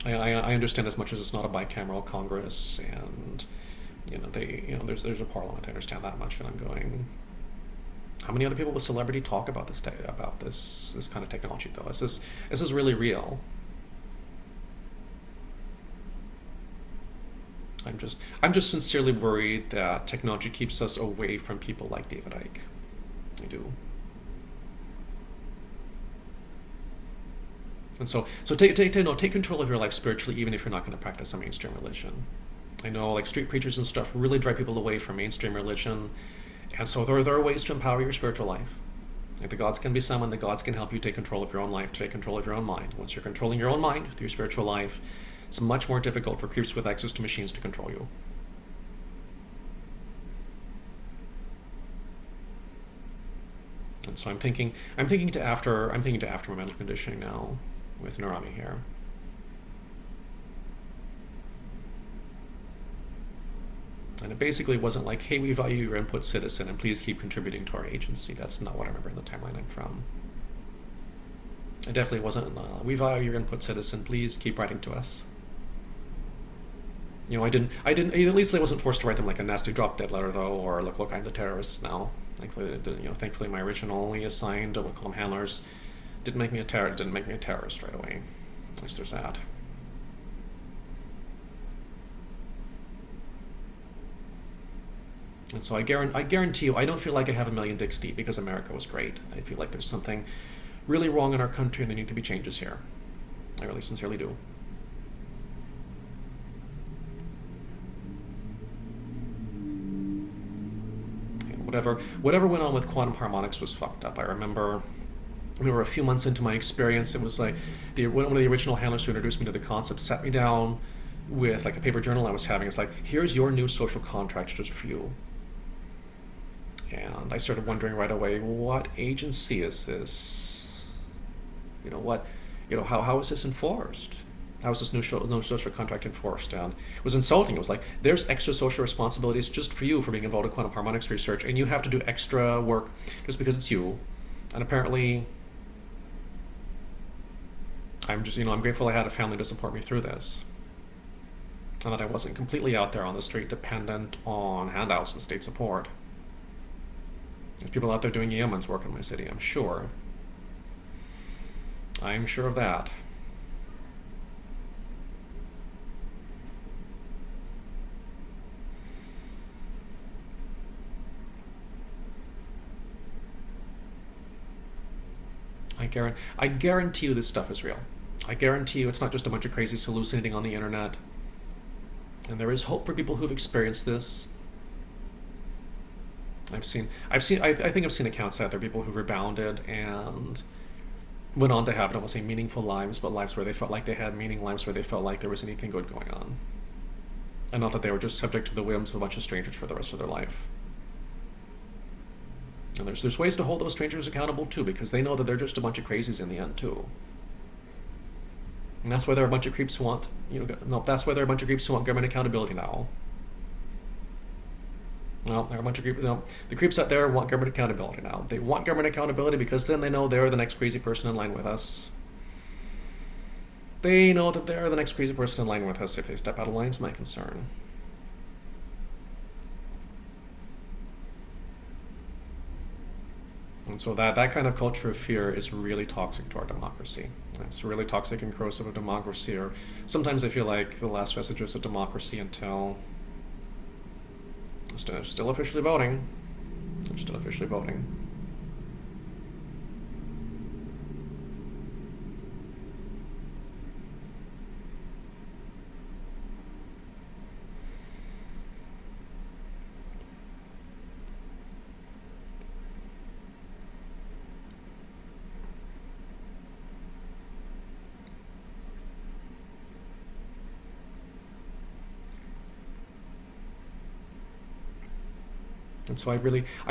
I understand as much as it's not a bicameral Congress, and there's a parliament. I understand that much, and How many other people with celebrity talk about this kind of technology though? Is this really real? I'm just sincerely worried that technology keeps us away from people like David Icke. I do. And so take control of your life spiritually, even if you're not going to practice a mainstream religion. I know, like, street preachers and stuff really drive people away from mainstream religion, and so there are ways to empower your spiritual life. Like, the gods can be summoned, the gods can help you take control of your own life, take control of your own mind. Once you're controlling your own mind through your spiritual life, it's much more difficult for creeps with access to machines to control you. And so I'm thinking to after my mental conditioning now with Nerami here. And it basically wasn't like, hey, we value your input, citizen, and please keep contributing to our agency. That's not what I remember in the timeline I'm from. It definitely wasn't, we value your input, citizen, please keep writing to us. I didn't, at least I wasn't forced to write them like a nasty drop dead letter though, or look, I'm the terrorist now. Thankfully my originally assigned, we'll call them handlers, didn't make me a terrorist right away. At least there's that. And so I guarantee you, I don't feel like I have a million dicks deep because America was great. I feel like there's something really wrong in our country and there need to be changes here. I really sincerely do. Whatever went on with quantum harmonics was fucked up. I remember a few months into my experience, it was like one of the original handlers who introduced me to the concept sat me down with like a paper journal I was having. It's like, here's your new social contract just for you. And I started wondering right away, what agency is this? How is this enforced? How is this no social contract enforced? And it was insulting. It was like, there's extra social responsibilities just for you for being involved in quantum harmonics research, and you have to do extra work just because it's you. And apparently, I'm grateful I had a family to support me through this. And that I wasn't completely out there on the street dependent on handouts and state support. There's people out there doing yeoman's work in my city, I'm sure. I'm sure of that. I guarantee you this stuff is real. I guarantee you it's not just a bunch of crazies hallucinating on the internet. And there is hope for people who've experienced this. I think I've seen accounts out there, people who rebounded and went on to have, I don't want to say meaningful lives, but lives where they felt like they had meaning, lives where they felt like there was anything good going on. And not that they were just subject to the whims of a bunch of strangers for the rest of their life. And there's ways to hold those strangers accountable too, because they know that they're just a bunch of crazies in the end too. And that's why there are a bunch of creeps who want, that's why there are a bunch of creeps who want government accountability now. Well, there are a bunch of creeps, the creeps out there want government accountability now. They want government accountability because then they know they're the next crazy person in line with us. They know that they're the next crazy person in line with us if they step out of line, is my concern. And so that kind of culture of fear is really toxic to our democracy. It's really toxic and corrosive of democracy, or sometimes I feel like the last vestiges of democracy until still officially voting. I'm still officially voting. And so I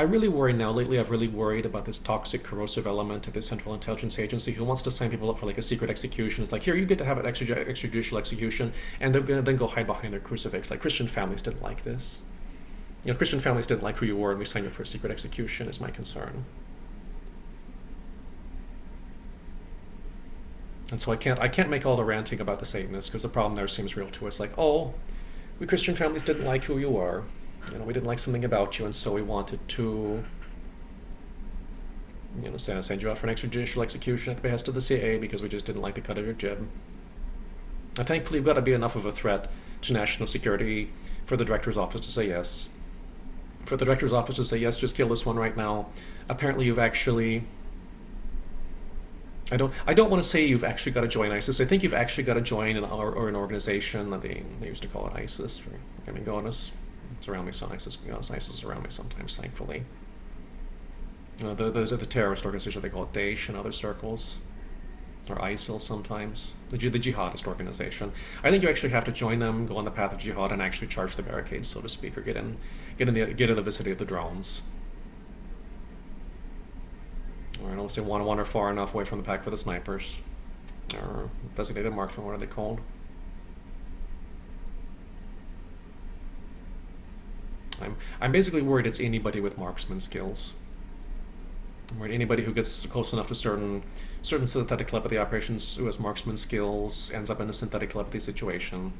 really worry now. Lately, I've really worried about this toxic, corrosive element of this Central Intelligence Agency who wants to sign people up for like a secret execution. It's like, here, you get to have an extrajudicial execution, and they're going to then go hide behind their crucifix. Like, Christian families didn't like this. Christian families didn't like who you were, and we signed you for a secret execution, is my concern. And so I can't make all the ranting about the Satanists, because the problem there seems real to us. Like, oh, we Christian families didn't like who you are. We didn't like something about you, and so we wanted to Send you out for an extrajudicial execution at the behest of the CIA because we just didn't like the cut of your jib. And thankfully, you've got to be enough of a threat to national security for the director's office to say yes. For the director's office to say, yes, just kill this one right now. Apparently you've actually... I don't want to say you've actually got to join ISIS. I think you've actually got to join an organization that they used to call it ISIS. It's around me, so ISIS is around me sometimes, thankfully. The terrorist organization, they call it Daesh in other circles. Or ISIL sometimes. The jihadist organization. I think you actually have to join them, go on the path of jihad, and actually charge the barricades, so to speak, or get in the vicinity of the drones. Or I don't say wander far enough away from the pack for the snipers. Or designated marksmen, what are they called? I'm basically worried it's anybody with marksman skills. I'm worried anybody who gets close enough to certain synthetic telepathy operations who has marksman skills ends up in a synthetic telepathy situation.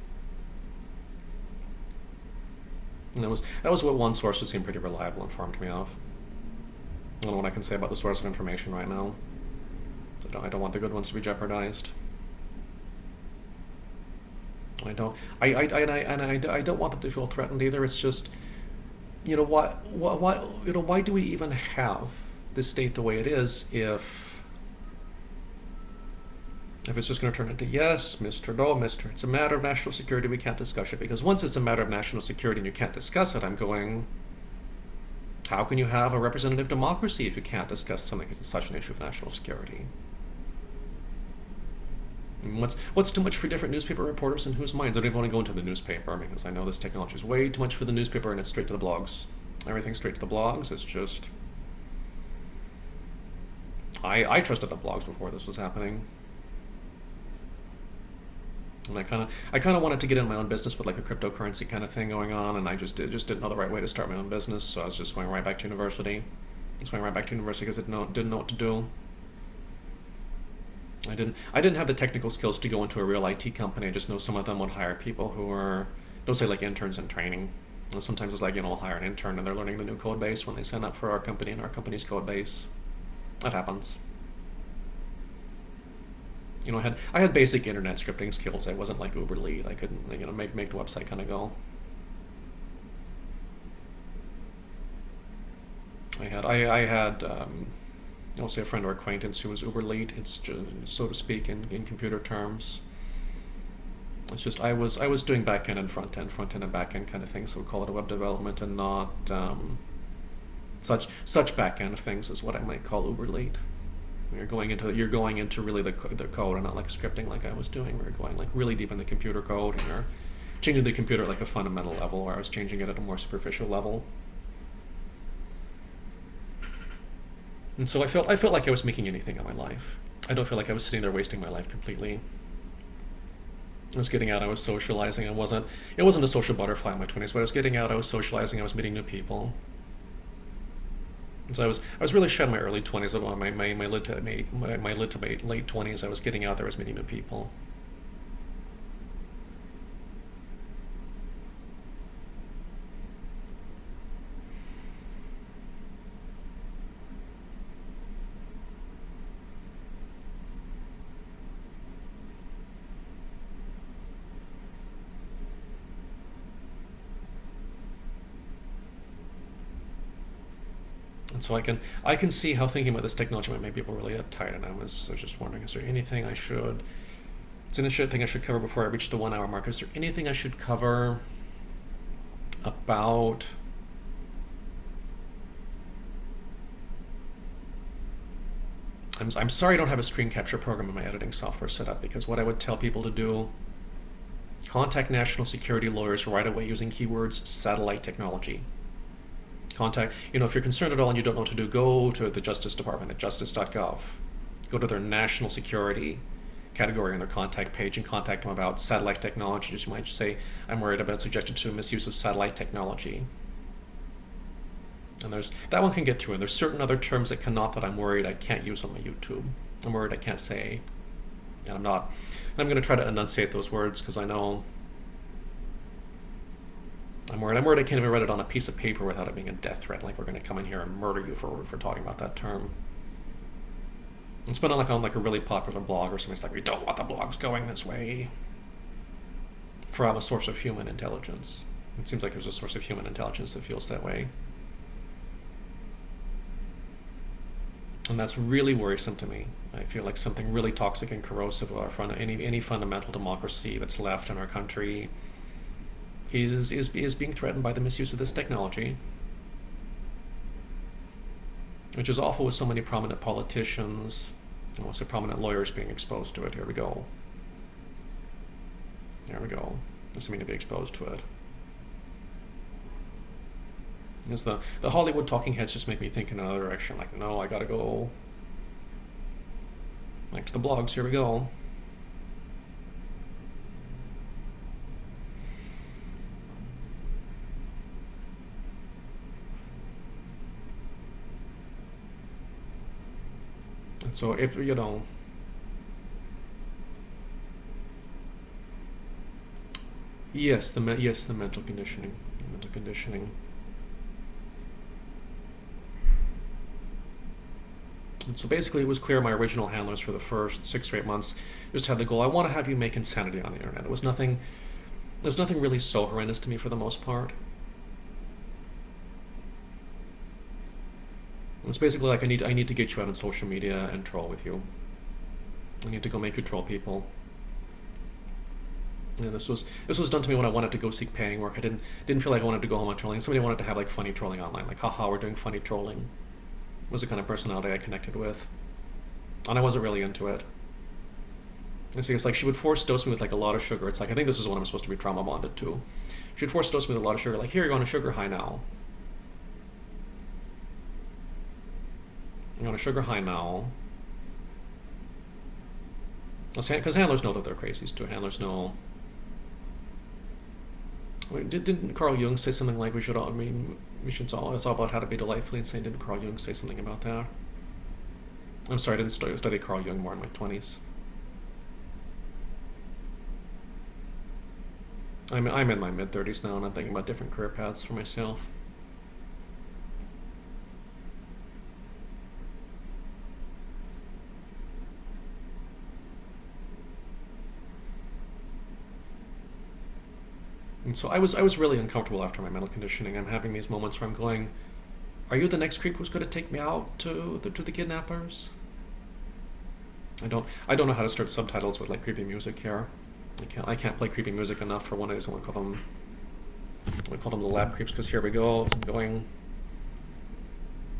And that was what one source who seemed pretty reliable informed me of. I don't know what I can say about the source of information right now. I don't want the good ones to be jeopardized. I don't want them to feel threatened either. It's just, why do we even have this state the way it is if it's just going to turn into, yes, Mr. No, Mr. It's a matter of national security, we can't discuss it. Because once it's a matter of national security and you can't discuss it, I'm going, how can you have a representative democracy if you can't discuss something that's such an issue of national security? And what's too much for different newspaper reporters and whose minds? I don't even want to go into the newspaper because I know this technology is way too much for the newspaper and it's straight to the blogs. Everything's straight to the blogs. It's just... I trusted the blogs before this was happening. And I kind of wanted to get in my own business with like a cryptocurrency kind of thing going on, and I just didn't know the right way to start my own business, so I was just going right back to university. Because I didn't know what to do. I didn't have the technical skills to go into a real IT company. I just know some of them would hire people who are, don't say like interns in training. And sometimes it's like, I'll hire an intern and they're learning the new code base when they sign up for our company and our company's code base. That happens. I had basic internet scripting skills. I wasn't like uber lead. I couldn't, make the website kind of go. I had I'll say a friend or acquaintance who was uber lead. It's just, so to speak, in computer terms. It's just I was doing back end and front end and back end kind of things. So we call it a web development and not such back end things is what I might call uber lead. You're going into really the code and not like scripting like I was doing. We're going like really deep in the computer code and you're changing the computer at like a fundamental level, where I was changing it at a more superficial level. And so I felt like I was making anything of my life. I don't feel like I was sitting there wasting my life completely. I was getting out, I was socializing. It wasn't a social butterfly in my 20s, but I was getting out, I was socializing, I was meeting new people. So I was really shy in my early 20s, but my mid to late 20s, I was getting out there, I was meeting new people. So I can see how thinking about this technology might make people really uptight, and I was just wondering, is there anything I should cover before I reach the 1 hour mark? Is there anything I should cover about I'm sorry I don't have a screen capture program in my editing software set up, because what I would tell people to do, contact national security lawyers right away using keywords satellite technology. If you're concerned at all and you don't know what to do, go to the Justice Department at justice.gov. Go to their national security category on their contact page and contact them about satellite technology. Just you might say, I'm worried about subjected to misuse of satellite technology. And that one can get through. And there's certain other terms that cannot, that I'm worried I can't use on my YouTube. I'm worried I can't say, and I'm not. And I'm going to try to enunciate those words because I know I'm worried I can't even write it on a piece of paper without it being a death threat, like we're going to come in here and murder you for talking about that term. It's been on like a really popular blog or something. It's like, we don't want the blogs going this way. From a source of human intelligence. It seems like there's a source of human intelligence that feels that way. And that's really worrisome to me. I feel like something really toxic and corrosive of any fundamental democracy that's left in our country is being threatened by the misuse of this technology. Which is awful with so many prominent politicians, and also prominent lawyers being exposed to it. Here we go. There we go. Assuming to be exposed to it. Because the Hollywood talking heads just make me think in another direction. Like, no, I gotta go. Back to the blogs, here we go. And so if, you know, yes, the mental conditioning. The mental conditioning. And so basically it was clear my original handlers for the first 6 or 8 months just had the goal, I want to have you make insanity on the internet. There's nothing really so horrendous to me for the most part. It's basically like I need to get you out on social media and troll with you. I need to go make you troll people. Yeah, this was done to me when I wanted to go seek paying work. I didn't feel like I wanted to go home on trolling. Somebody wanted to have like funny trolling online, like haha, we're doing funny trolling. Was the kind of personality I connected with, and I wasn't really into it. And see, it's like she would force dose me with like a lot of sugar. It's like, I think this is what I'm supposed to be trauma bonded to. She'd force dose me with a lot of sugar. Like, here, you're on a sugar high now. You're on a sugar high now. Because handlers know that they're crazies too. Handlers know. Wait, didn't Carl Jung say something like it's all about how to be delightfully insane? Didn't Carl Jung say something about that? I'm sorry, I didn't study Carl Jung more in my 20s. I'm in my mid-30s now, and I'm thinking about different career paths for myself. And so I was really uncomfortable after my mental conditioning. I'm having these moments where I'm going, are you the next creep who's going to take me out to the kidnappers? I don't know how to start subtitles with like creepy music here. I can't play creepy music enough for one of these. I want to call them the lab creeps, because here we go. I'm going,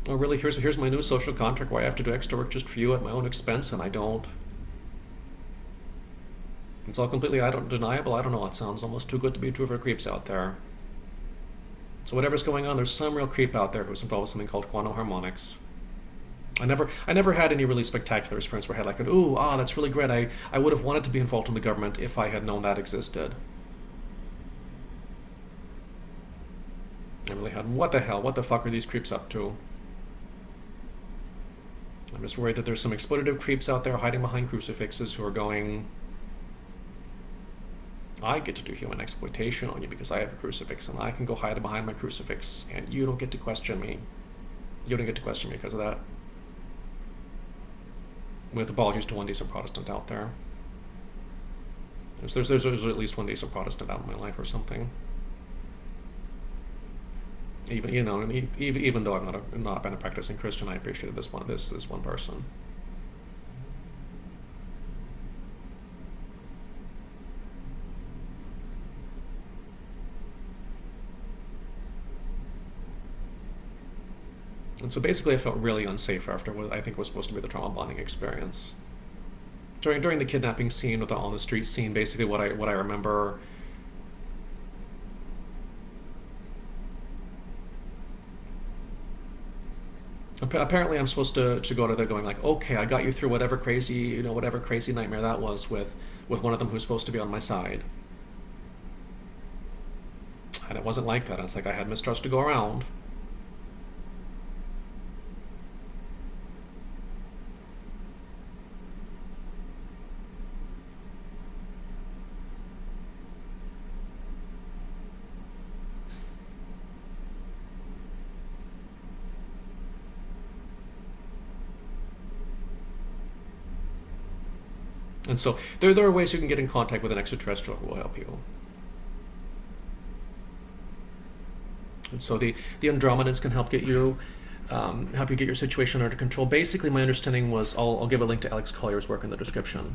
oh really, here's my new social contract where I have to do extra work just for you at my own expense, and I don't. It's all completely deniable. I don't know. It sounds almost too good to be true for creeps out there. So whatever's going on, there's some real creep out there who's involved with something called quantum harmonics. I never had any really spectacular experience where I had like that's really great. I would have wanted to be involved in the government if I had known that existed. I really had, what the hell? What the fuck are these creeps up to? I'm just worried that there's some exploitative creeps out there hiding behind crucifixes who are going, I get to do human exploitation on you because I have a crucifix, and I can go hide behind my crucifix, and you don't get to question me. You don't get to question me because of that. With apologies to one decent Protestant out there. There's at least one decent Protestant out in my life or something. Even though I've not been a practicing Christian, I appreciated this one person. And so basically I felt really unsafe after what I think was supposed to be the trauma bonding experience. During the kidnapping scene, with the on the street scene, basically what I remember, apparently I'm supposed to go to there going like, okay, I got you through whatever crazy nightmare that was with one of them who's supposed to be on my side. And it wasn't like that. It's like I had mistrust to go around. And so there are ways you can get in contact with an extraterrestrial who will help you. And so the Andromedans can help you get your situation under control. Basically, my understanding was, I'll give a link to Alex Collier's work in the description.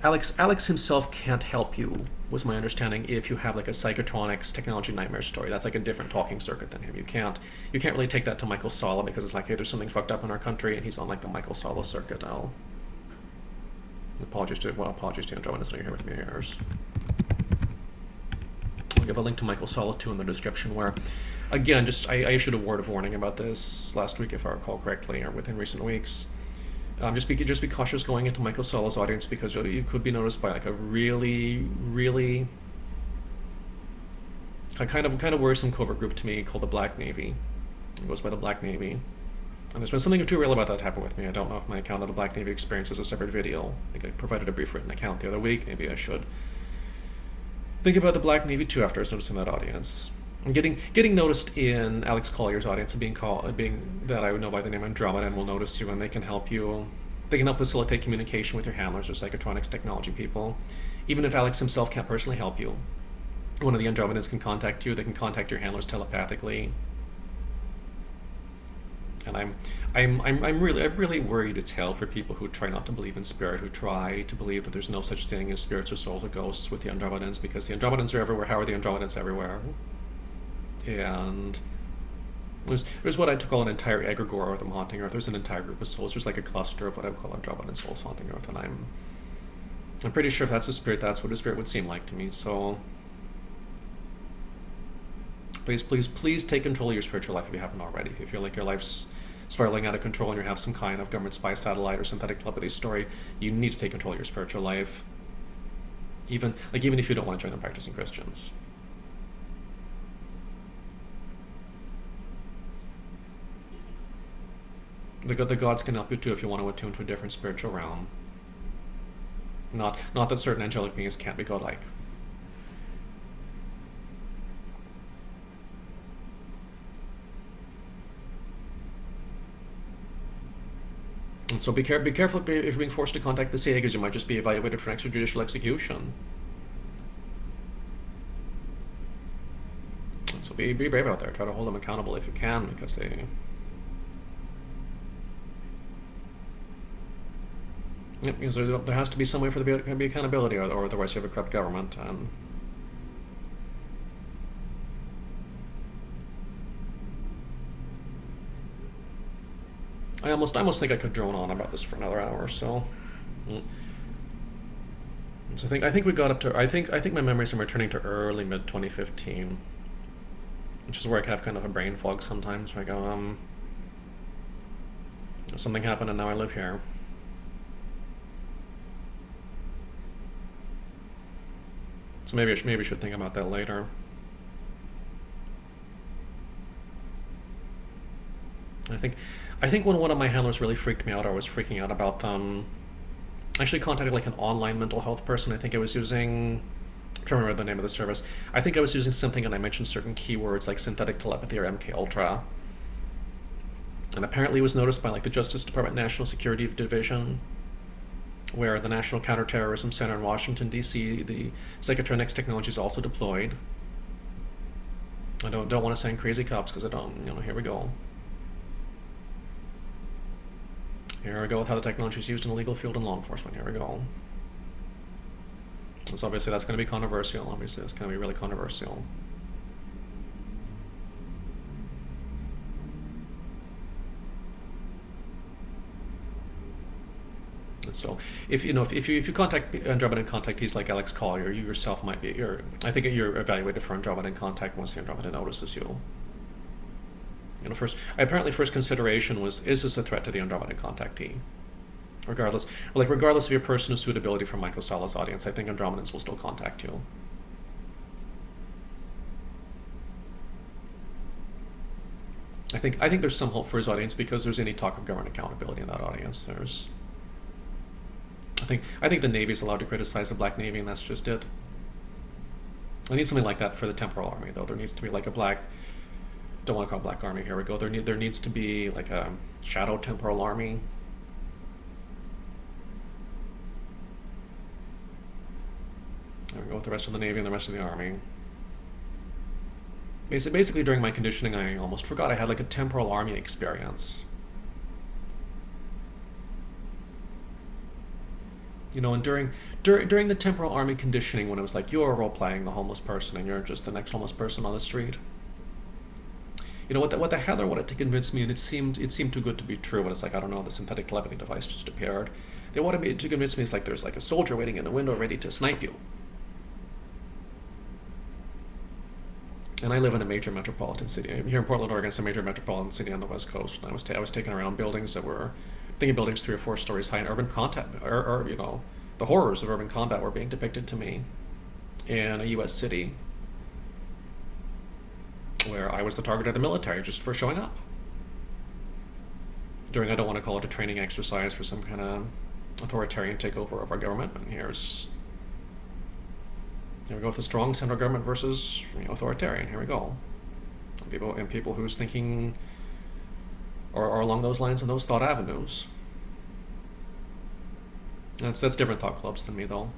Alex himself can't help you, was my understanding, if you have like a Psychotronics technology nightmare story. That's like a different talking circuit than him. You can't really take that to Michael Salla, because it's like, hey, there's something fucked up in our country, and he's on like the Michael Salla circuit. Apologies to Andromedans, you're here with me. I'll give a link to Michael Salla too in the description, where, again, I issued a word of warning about this last week, if I recall correctly, or within recent weeks. Just be cautious going into Michael Salla's audience, because you could be noticed by like a really, really kind of worrisome covert group to me called the Black Navy. It goes by the Black Navy. And there's been something too real about that happen with me. I don't know if my account of the Black Navy experience is a separate video. I think I provided a brief written account the other week. Maybe I should think about the Black Navy too after I was noticing that audience. And getting noticed in Alex Collier's audience, and being that I would know by the name Andromedan will notice you, and they can help you. They can help facilitate communication with your handlers or Psychotronics technology people. Even if Alex himself can't personally help you, one of the Andromedans can contact you. They can contact your handlers telepathically. And I'm really worried as hell for people who try not to believe in spirit, who try to believe that there's no such thing as spirits or souls or ghosts with the Andromedans, because the Andromedans are everywhere. How are the Andromedans everywhere? And there's what I call an entire egregore of them haunting Earth. There's an entire group of souls. There's like a cluster of what I would call Andromedan souls haunting Earth, and I'm pretty sure if that's a spirit, that's what a spirit would seem like to me. So please take control of your spiritual life if you haven't already. If you feel like your life's spiraling out of control and you have some kind of government spy satellite or synthetic telepathy story, you need to take control of your spiritual life. Even if you don't want to join the practicing Christians. The gods can help you too if you want to attune to a different spiritual realm. Not that certain angelic beings can't be godlike. And so be careful if you're being forced to contact the CIA, because you might just be evaluated for an extrajudicial execution. And so be brave out there. Try to hold them accountable if you can, because they... Yep, because there has to be some way for there to be accountability, or otherwise you have a corrupt government. And I almost think I could drone on about this for another hour or so. So I think we got up to I think my memories are returning to early mid 2015, which is where I have kind of a brain fog sometimes, where I go, something happened and now I live here. So maybe I should think about that later. I think when one of my handlers really freaked me out, or was freaking out about them, I actually contacted like an online mental health person. I think I was using, I'm trying to remember the name of the service. I think I was using something, and I mentioned certain keywords like synthetic telepathy or MK Ultra. And apparently it was noticed by like the Justice Department National Security Division, where the National Counterterrorism Center in Washington, D.C., the Psychotronics technology is also deployed. I don't want to sound crazy cops, because I don't, here we go. Here we go with how the technology is used in the legal field and law enforcement. Here we go. So obviously that's going to be controversial. Obviously it's going to be really controversial. And so if you contact Andromedan contactees like Alex Collier, you yourself might be I think you're evaluated for Andromedan contact once the Andromedan notices you. First consideration was, is this a threat to the Andromedan contactee? Regardless of your personal suitability for Michael Salla's audience, I think Andromedans will still contact you. I think there's some hope for his audience, because there's any talk of government accountability in that audience. I think the Navy's allowed to criticize the Black Navy, and that's just it. I need something like that for the Temporal Army, though. There needs to be like a black... Don't want to call it Black Army. Here we go. There needs to be like a shadow Temporal Army. the rest of the Navy and the rest of the Army. Basically, during my conditioning, I almost forgot I had like a temporal army experience. You know, and during the temporal army conditioning, when it was like you're role-playing the homeless person and you're just the next homeless person on the street. You know, what the Heather wanted to convince me, and it seemed too good to be true, but it's like, I don't know, the synthetic telepathy device just appeared. They wanted me to convince me it's like there's like a soldier waiting in a window ready to snipe you. And I live in a major metropolitan city. Here in Portland, Oregon, it's a major metropolitan city on the West Coast. And I was taken around buildings that were, thinking buildings 3 or 4 stories high, in urban combat, or you know, the horrors of urban combat were being depicted to me in a U.S. city where I was the target of the military just for showing up. During, I don't want to call it a training exercise for some kind of authoritarian takeover of our government, and here we go with the strong central government versus, you know, authoritarian. Here we go. People whose thinking are along those lines and those thought avenues. That's different thought clubs than me, though.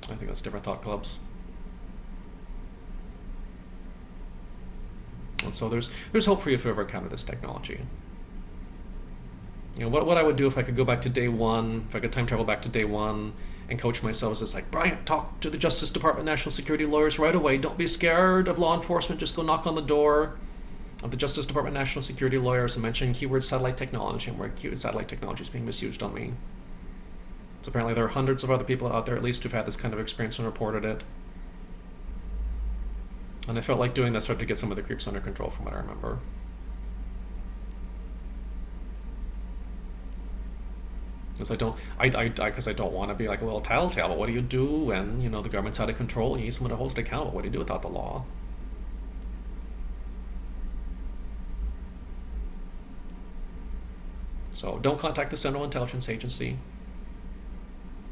I think that's different thought clubs. And so there's hope for you if you ever encounter this technology. You know, what I would do if I could go back to day one, if I could time travel back to day one and coach myself is just like, Brian, talk to the Justice Department, National Security lawyers right away. Don't be scared of law enforcement. Just go knock on the door of the Justice Department, National Security lawyers and mention keyword satellite technology and where keyword satellite technology is being misused on me. So apparently there are hundreds of other people out there at least who've had this kind of experience and reported it. And I felt like doing that started to get some of the creeps under control from what I remember. Because I don't want to be like a little tattletale, but what do you do when, you know, the government's out of control and you need someone to hold it accountable? What do you do without the law? So don't contact the Central Intelligence Agency.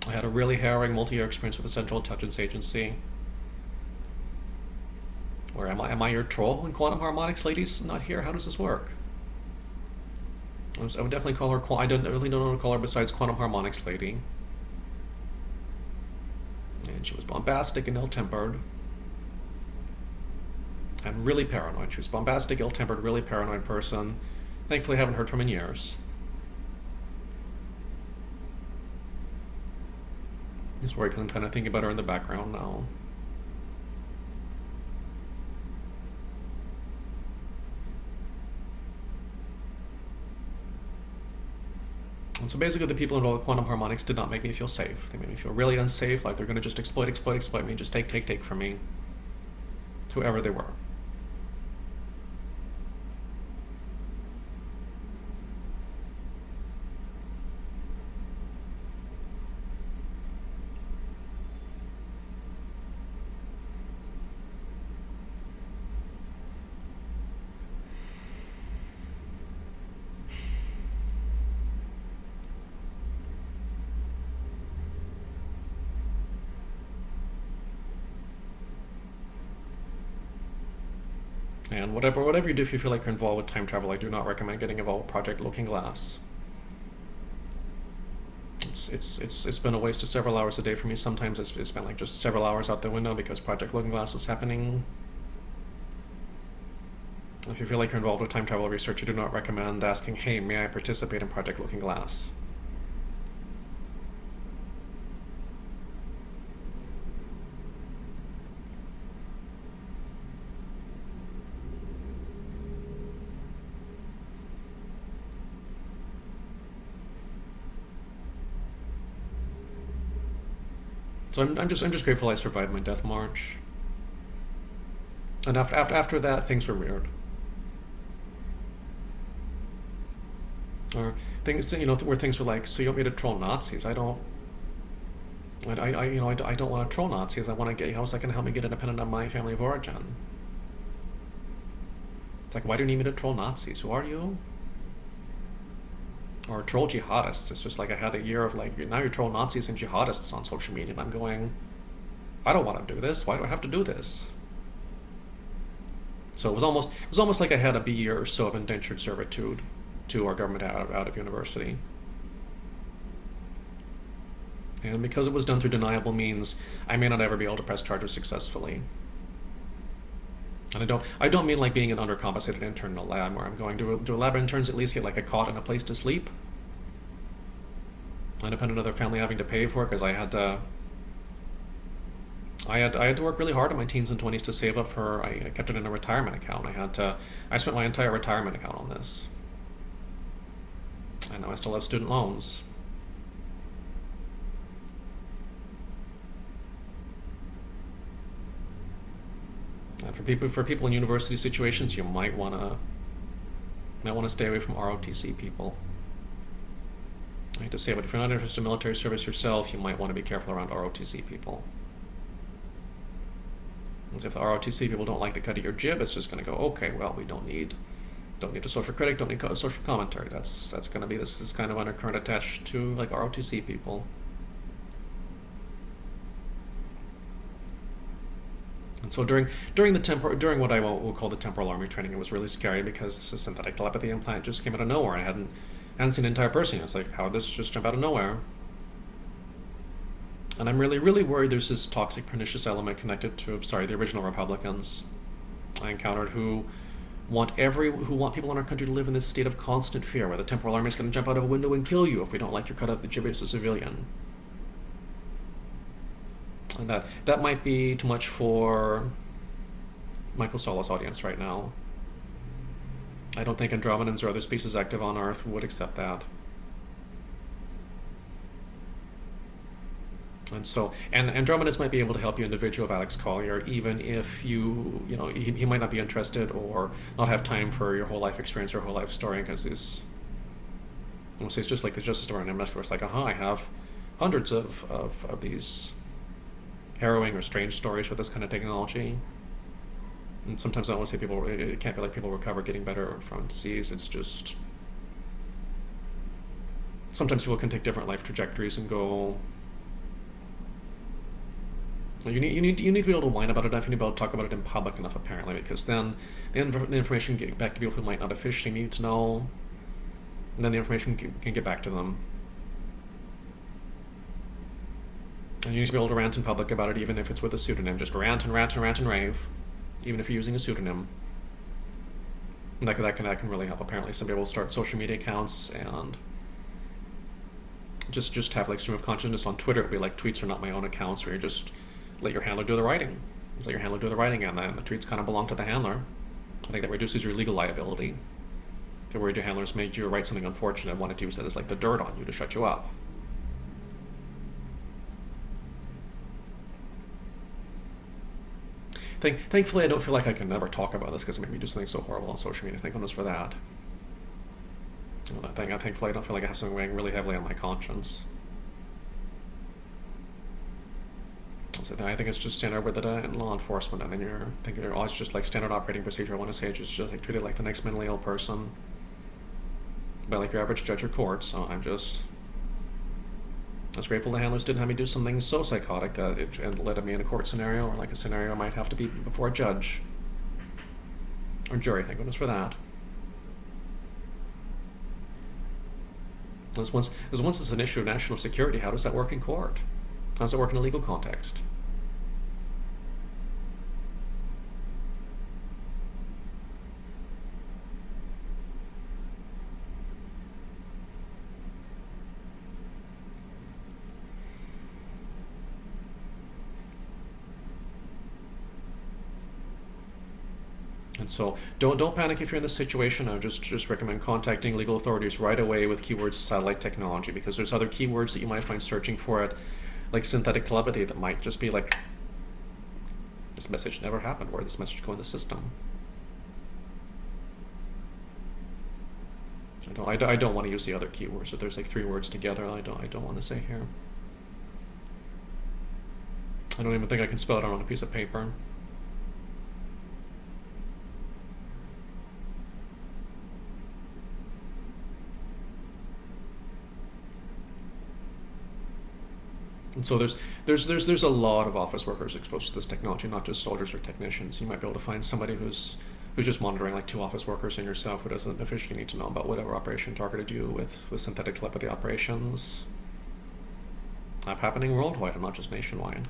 I had a really harrowing multi-year experience with the Central Intelligence Agency. Or am I your troll when quantum harmonics lady's not here? How does this work? I would definitely call her. I really don't know what to call her besides quantum harmonics lady. And she was bombastic and ill-tempered. And really paranoid. She was bombastic, ill-tempered, really paranoid person. Thankfully, I haven't heard from in years. Just where I can kind of think about her in the background now. And so basically the people involved with quantum harmonics did not make me feel safe. They made me feel really unsafe, like they're going to just exploit me, just take from me. Whoever they were. And whatever you do, if you feel like you're involved with time travel, I do not recommend getting involved with Project Looking Glass. It's been a waste of several hours a day for me. Sometimes it's been like just several hours out the window because Project Looking Glass is happening. If you feel like you're involved with time travel research, I do not recommend asking, hey, may I participate in Project Looking Glass? So I'm just grateful I survived my death march. And after that, things were weird. Or things, you know, where things were like, so you want me to troll Nazis? I don't want to troll Nazis. How is that going to help me get independent of my family of origin? It's like, why do you need me to troll Nazis? Who are you? Or troll jihadists. It's just like I had a year of like, now you troll Nazis and jihadists on social media, and I'm going, I don't want to do this. Why do I have to do this? So it was almost like I had a year or so of indentured servitude to our government out of university. And because it was done through deniable means, I may not ever be able to press charges successfully. And I don't mean like being an undercompensated intern in a lab where I'm going to a lab interns at least get like a cot and a place to sleep. I depend on another family having to pay for it because I had to work really hard in my teens and 20s to save up for. I kept it in a retirement account. I spent my entire retirement account on this. And now I still have student loans. And for people in university situations, you might want to stay away from ROTC people. I hate to say it, but if you're not interested in military service yourself, you might want to be careful around ROTC people. Because if the ROTC people don't like the cut of your jib, it's just going to go, okay, well, we don't need a social critic, don't need social commentary. That's going to be this kind of undercurrent attached to like ROTC people. And so during what I will call the temporal army training, it was really scary because the synthetic telepathy implant just came out of nowhere. I hadn't seen an entire person. It's like, how did this just jump out of nowhere? And I'm really, really worried there's this toxic, pernicious element connected to, the original Republicans I encountered who want people in our country to live in this state of constant fear, where the temporal army is going to jump out of a window and kill you if we don't like your cut of the jib as a civilian. And that might be too much for Michael Salla's audience right now. I don't think Andromedans or other species active on Earth would accept that. And so, and Andromedans might be able to help you in the video of Alex Collier, even if he might not be interested or not have time for your whole life experience or whole life story, because it's just like the Justice Department in Mexico. It's like, I have hundreds of these harrowing or strange stories with this kind of technology. And sometimes I don't want to say it can't be like people recover getting better from disease. It's just sometimes people can take different life trajectories and go. You need to be able to whine about it enough. You need to be able to talk about it in public enough, apparently, because then the information can get back to people who might not officially need to know, and then the information can get back to them. And you need to be able to rant in public about it, even if it's with a pseudonym. Just rant and rant and rant and rave, even if you're using a pseudonym. And that can really help. Apparently, some people will start social media accounts and just have like stream of consciousness on Twitter. It'll be like, tweets are not my own accounts, where you just let your handler do the writing. Just let your handler do the writing, and then the tweets kind of belong to the handler. I think that reduces your legal liability. If you're worried your handlers made you write something unfortunate, wanted to use that as like the dirt on you to shut you up. Thankfully, I don't feel like I can never talk about this because it made me do something so horrible on social media. Thank goodness for that. Thankfully, I don't feel like I have something weighing really heavily on my conscience. So I think it's just standard with it in law enforcement. And then you're always just like standard operating procedure. I want to say it's just like treated like the next mentally ill person by like your average judge or court. So I was grateful the handlers didn't have me do something so psychotic that it led me in a court scenario, or like a scenario I might have to be before a judge or jury. Thank goodness for that. Once it's an issue of national security, how does that work in court? How does it work in a legal context? And so don't panic if you're in this situation. I would just recommend contacting legal authorities right away with keywords satellite technology, because there's other keywords that you might find searching for it, like synthetic telepathy, that might just be like, this message never happened. Where did this message go in the system? I don't want to use the other keywords. If there's like 3 words together, I don't want to say here. I don't even think I can spell it out on a piece of paper. And so there's a lot of office workers exposed to this technology, not just soldiers or technicians. You might be able to find somebody who's just monitoring like 2 office workers and yourself, who doesn't officially need to know about whatever operation targeted you with synthetic telepathy operations. happening worldwide and not just nationwide.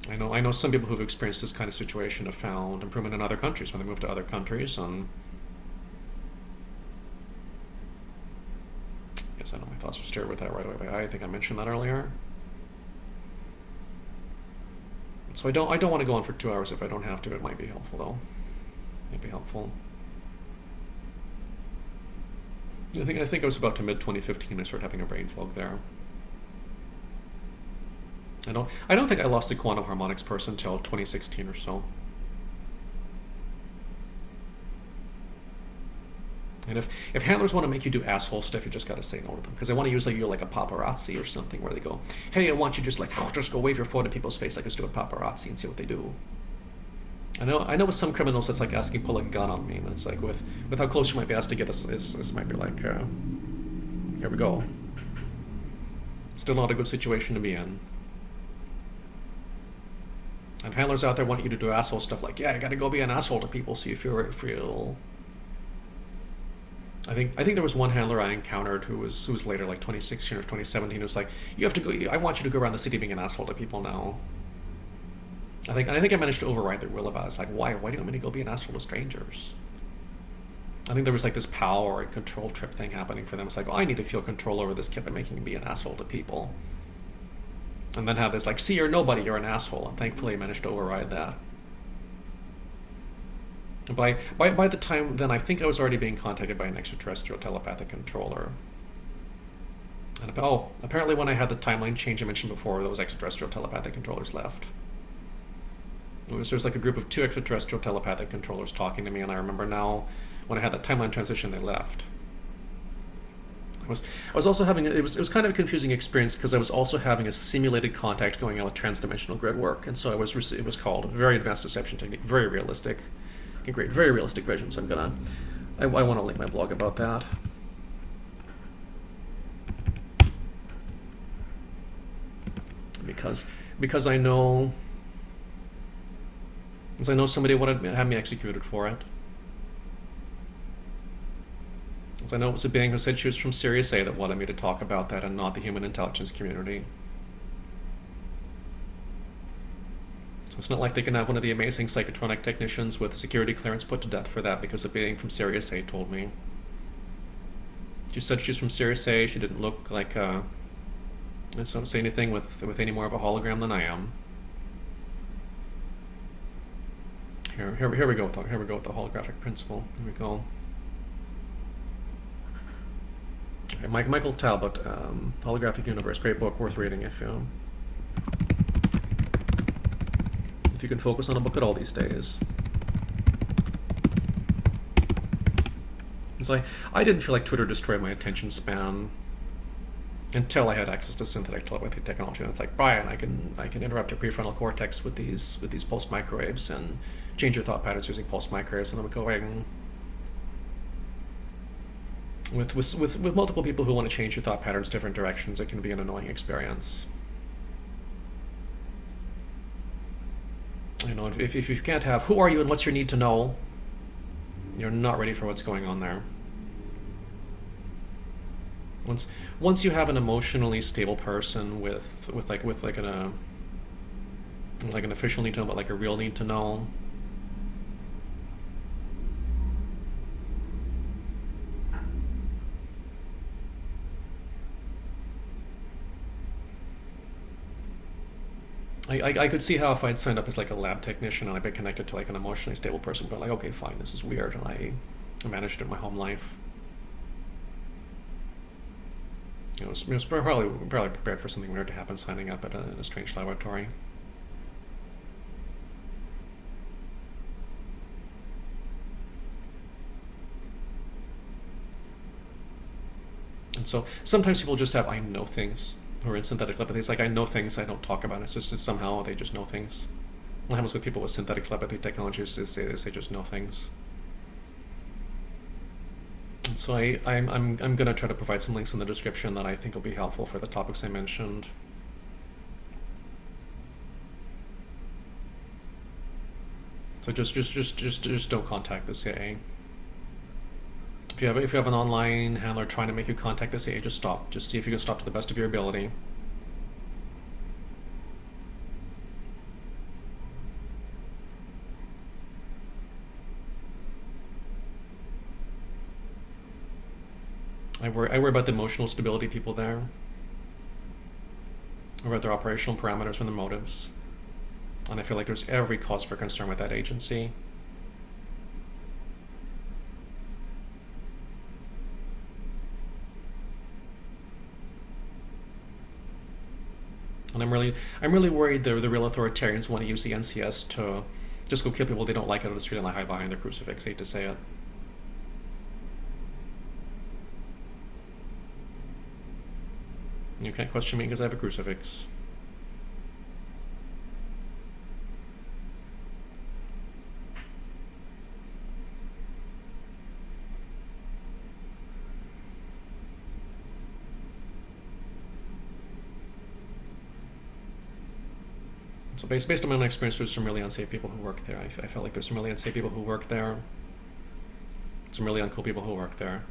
I know some people who've experienced this kind of situation have found improvement in other countries when they move to other countries, and I guess I know my thoughts were stirred with that right away. I think I mentioned that earlier. So I don't want to go on for 2 hours if I don't have to. It might be helpful though. It'd be helpful. I think I was about to mid 2015. I started having a brain fog there. I don't think I lost the quantum harmonics person until 2016 or so. And if handlers want to make you do asshole stuff, you just got to say no to them, because they want to use you like a paparazzi or something, where they go, hey, I want you just just go wave your phone in people's face like a stupid paparazzi and see what they do. I know with some criminals it's like asking to pull a gun on me, and it's like with how close you might be asked to get this might be like, here we go. Still not a good situation to be in. And handlers out there want you to do asshole stuff like, yeah, I gotta go be an asshole to people so you feel. I think there was one handler I encountered who was later, like 2016 or 2017, who was like, you have to go. I want you to go around the city being an asshole to people now. I think I managed to override their will about it. It's like, why do you want me to go be an asshole to strangers? I think there was like this power or control trip thing happening for them. It's like, I need to feel control over this kid by making him be an asshole to people. And then have this like, see, you're nobody, you're an asshole. And thankfully I managed to override that. And by the time then, I think I was already being contacted by an extraterrestrial telepathic controller. And apparently when I had the timeline change I mentioned before, those extraterrestrial telepathic controllers left. There's like a group of 2 extraterrestrial telepathic controllers talking to me, and I remember now when I had that timeline transition, they left. I was also having it was kind of a confusing experience, because I was also having a simulated contact going on with transdimensional grid work, and so it was called a very advanced deception technique, very realistic. Great, very realistic visions. I want to link my blog about that. Because I know somebody would have me executed for it. As I know it was a being who said she was from Sirius A that wanted me to talk about that, and not the human intelligence community. So it's not like they can have one of the amazing psychotronic technicians with security clearance put to death for that, because a being from Sirius A told me. She said she's from Sirius A. She didn't look like I just don't say anything with any more of a hologram than I am. Here we go with the holographic principle. Here we go. Okay, Michael Talbot, Holographic Universe, great book, worth reading if you can focus on a book at all these days. It's like, I didn't feel like Twitter destroyed my attention span until I had access to synthetic telepathy technology. And it's like, Brian, I can interrupt your prefrontal cortex with these pulse microwaves and change your thought patterns using pulse microwaves, and I'm going with multiple people who want to change your thought patterns different directions. It can be an annoying experience. You know, if you can't have who are you and what's your need to know, you're not ready for what's going on there. Once you have an emotionally stable person with an official need to know, but like a real need to know, I could see how if I'd signed up as like a lab technician and I'd been connected to like an emotionally stable person, but like, okay, fine, this is weird, and I managed it in my home life. It was probably prepared for something weird to happen signing up at a strange laboratory. And so sometimes people just have I know things, or in synthetic telepathy, it's like I know things I don't talk about. It's just somehow they just know things. What happens with people with synthetic telepathy technologies is they just know things. And so I'm going to try to provide some links in the description that I think will be helpful for the topics I mentioned. So just don't contact the CIA. If you have an online handler trying to make you contact this AA, just stop. Just see if you can stop to the best of your ability. I worry about the emotional stability of people there. I worry about their operational parameters and their motives. And I feel like there's every cause for concern with that agency. And I'm really worried the real authoritarians want to use the NCS to just go kill people they don't like out of the street and hide behind their crucifix. I hate to say it. You can't question me because I have a crucifix. So based on my own experience, there's some really unsafe people who work there. I felt like there's some really unsafe people who work there. Some really uncool people who work there.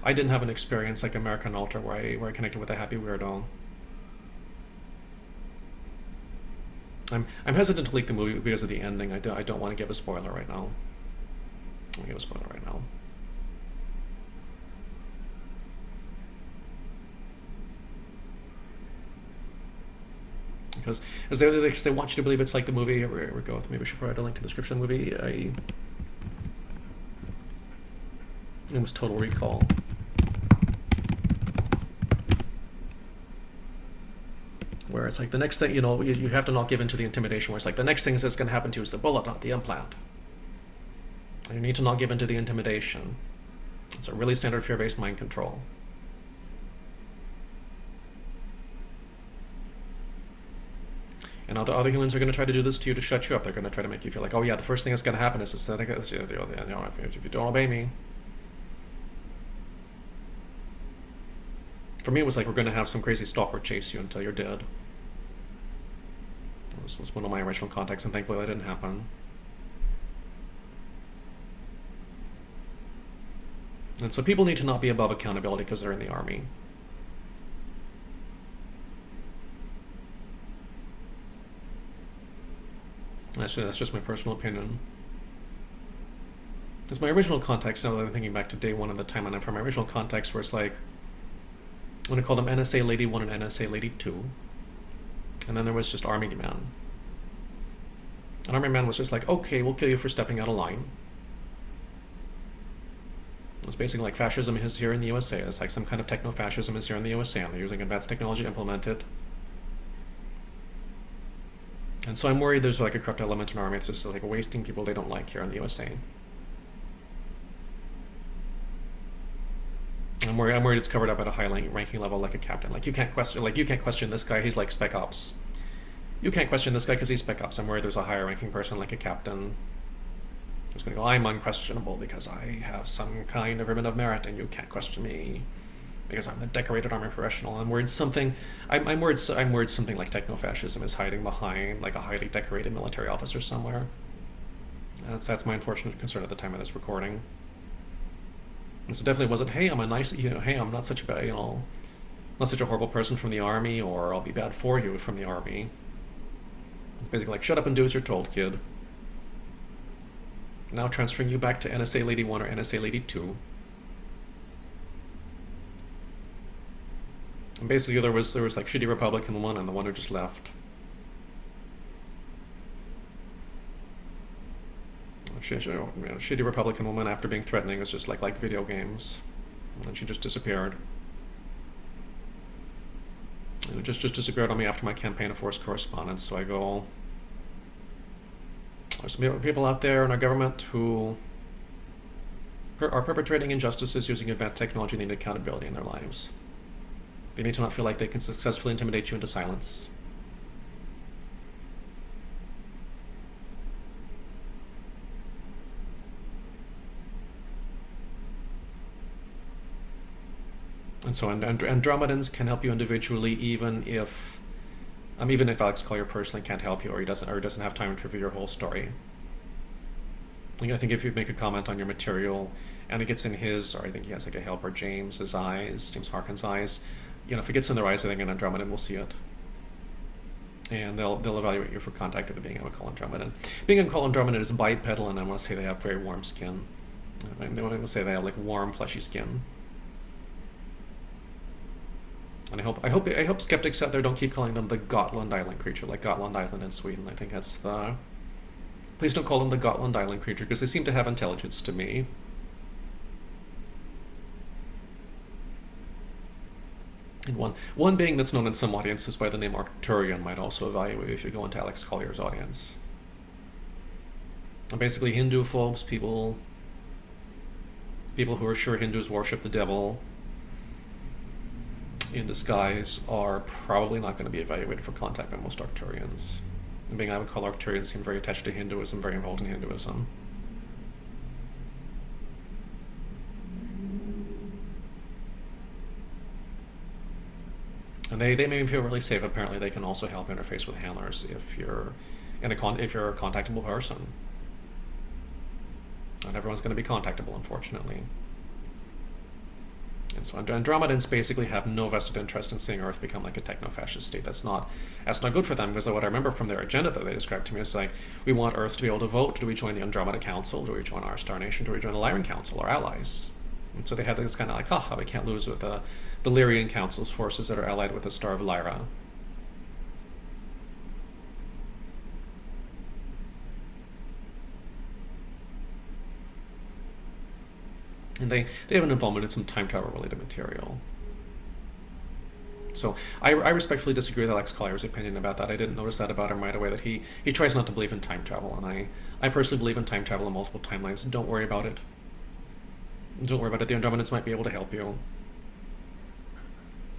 I didn't have an experience like American Ultra where I connected with a happy weirdo. I'm hesitant to leak the movie because of the ending. I don't want to give a spoiler right now. I won't give a spoiler right now. Because they want you to believe it's like the movie. Here we go. Maybe I should provide a link to the description of the movie. It was Total Recall. Where it's like the next thing, you have to not give in to the intimidation, where it's like the next thing that's going to happen to you is the bullet, not the implant. And you need to not give in to the intimidation. It's a really standard fear-based mind control. And other humans are going to try to do this to you to shut you up. They're going to try to make you feel like, oh yeah, the first thing that's going to happen is if you don't obey me. For me, it was like we're going to have some crazy stalker chase you until you're dead. This was one of my original contacts, and thankfully that didn't happen. And so people need to not be above accountability because they're in the army. That's just my personal opinion. It's my original context, now that I'm thinking back to day one of the timeline, from my original context where it's like, I'm going to call them NSA Lady 1 and NSA Lady 2. And then there was just Army Man. And Army Man was just like, okay, we'll kill you for stepping out of line. It was basically like fascism is here in the USA. It's like some kind of techno-fascism is here in the USA, and they're using advanced technology to implement it. And so I'm worried there's like a corrupt element in Army. It's just like wasting people they don't like here in the USA. I'm worried it's covered up at a high ranking level, like a captain. Like you can't question this guy. He's like Spec Ops. You can't question this guy because he's Spec Ops. I'm worried there's a higher ranking person, like a captain, who's going to go, I'm unquestionable because I have some kind of ribbon of merit, and you can't question me because I'm the decorated army professional. I'm worried something like techno-fascism is hiding behind like a highly decorated military officer somewhere. That's my unfortunate concern at the time of this recording. And so definitely wasn't, hey, I'm not such a not such a horrible person from the army, or I'll be bad for you from the army. It's basically like, shut up and do as you're told, kid. Now transferring you back to NSA Lady 1 or NSA Lady 2. And basically there was like shitty Republican one and the one who just left. Shitty Republican woman, after being threatening, is just like video games, and she just disappeared. And it just disappeared on me after my campaign of forced correspondence. So I go, there's some people out there in our government who are perpetrating injustices using advanced technology and need accountability in their lives. They need to not feel like they can successfully intimidate you into silence. And so Andromedans can help you individually, even if Alex Collier personally can't help you, or he doesn't have time to review your whole story. I think if you make a comment on your material and it gets in his, or I think he has like a helper, James's eyes, James Harkin's eyes, if it gets in their eyes, I think an Andromedan will see it. And they'll evaluate you for contact with the being I would call Andromedan. Being I would call Andromedan is bipedal, and I want to say they have very warm skin. I want to say they have like warm, fleshy skin. And I hope skeptics out there don't keep calling them the Gotland Island creature, like Gotland Island in Sweden. I think that's the... Please don't call them the Gotland Island creature, because they seem to have intelligence to me. And one being that's known in some audiences by the name Arcturian might also evaluate if you go into Alex Collier's audience. And basically Hindu phobes, people who are sure Hindus worship the devil in disguise, are probably not going to be evaluated for contact by most Arcturians. And being I would call Arcturians seem very attached to Hinduism, very involved in Hinduism. And they may feel really safe. Apparently, they can also help interface with handlers if you're a contactable person. Not everyone's going to be contactable, unfortunately. And so Andromedans basically have no vested interest in seeing Earth become like a techno-fascist state. That's not good for them, because what I remember from their agenda that they described to me is like, we want Earth to be able to vote. Do we join the Andromeda Council? Do we join our Star Nation? Do we join the Lyran Council, our allies? And so they had this kind of like, haha, we can't lose with the Lyrian Council's forces that are allied with the Star of Lyra. And they have an involvement in some time travel related material. So I respectfully disagree with Alex Collier's opinion about that. I didn't notice that about him right away, that he tries not to believe in time travel, and I personally believe in time travel in multiple timelines. Don't worry about it. Don't worry about it. The Andromedans might be able to help you.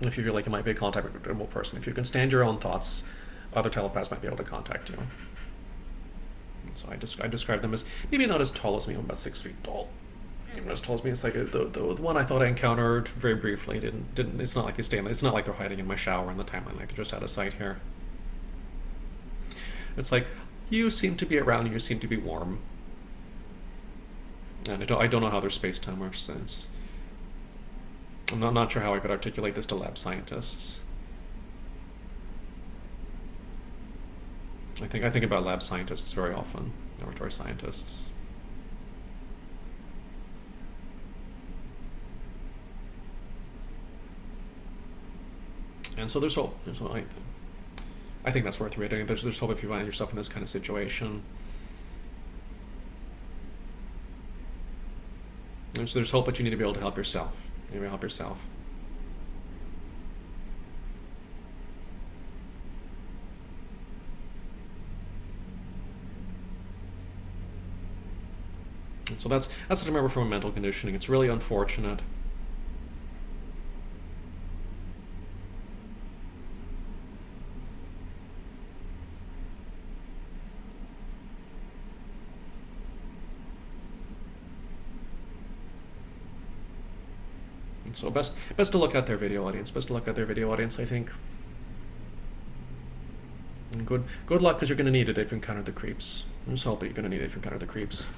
If you feel like you might be a contactable person, if you can stand your own thoughts, other telepaths might be able to contact you. And so I describe them as maybe not as tall as me, I'm about 6 feet tall. Even as tall as me, it's like the one I thought I encountered very briefly didn't. It's not like they stay in. It's not like they're hiding in my shower in the timeline. Like they're just out of sight here. It's like, you seem to be around. You seem to be warm. And I don't know how their space-time works. I'm not sure how I could articulate this to lab scientists. I think about lab scientists very often, laboratory scientists. And so there's hope. I think that's worth reading. There's hope if you find yourself in this kind of situation. There's hope, but you need to be able to help yourself. You need to help yourself. And so that's what I remember from mental conditioning. It's really unfortunate. So best to look at their video audience. I think. And good luck, because you're going to need it if you encounter the creeps. Just hope that you're going to need it if you encounter the creeps.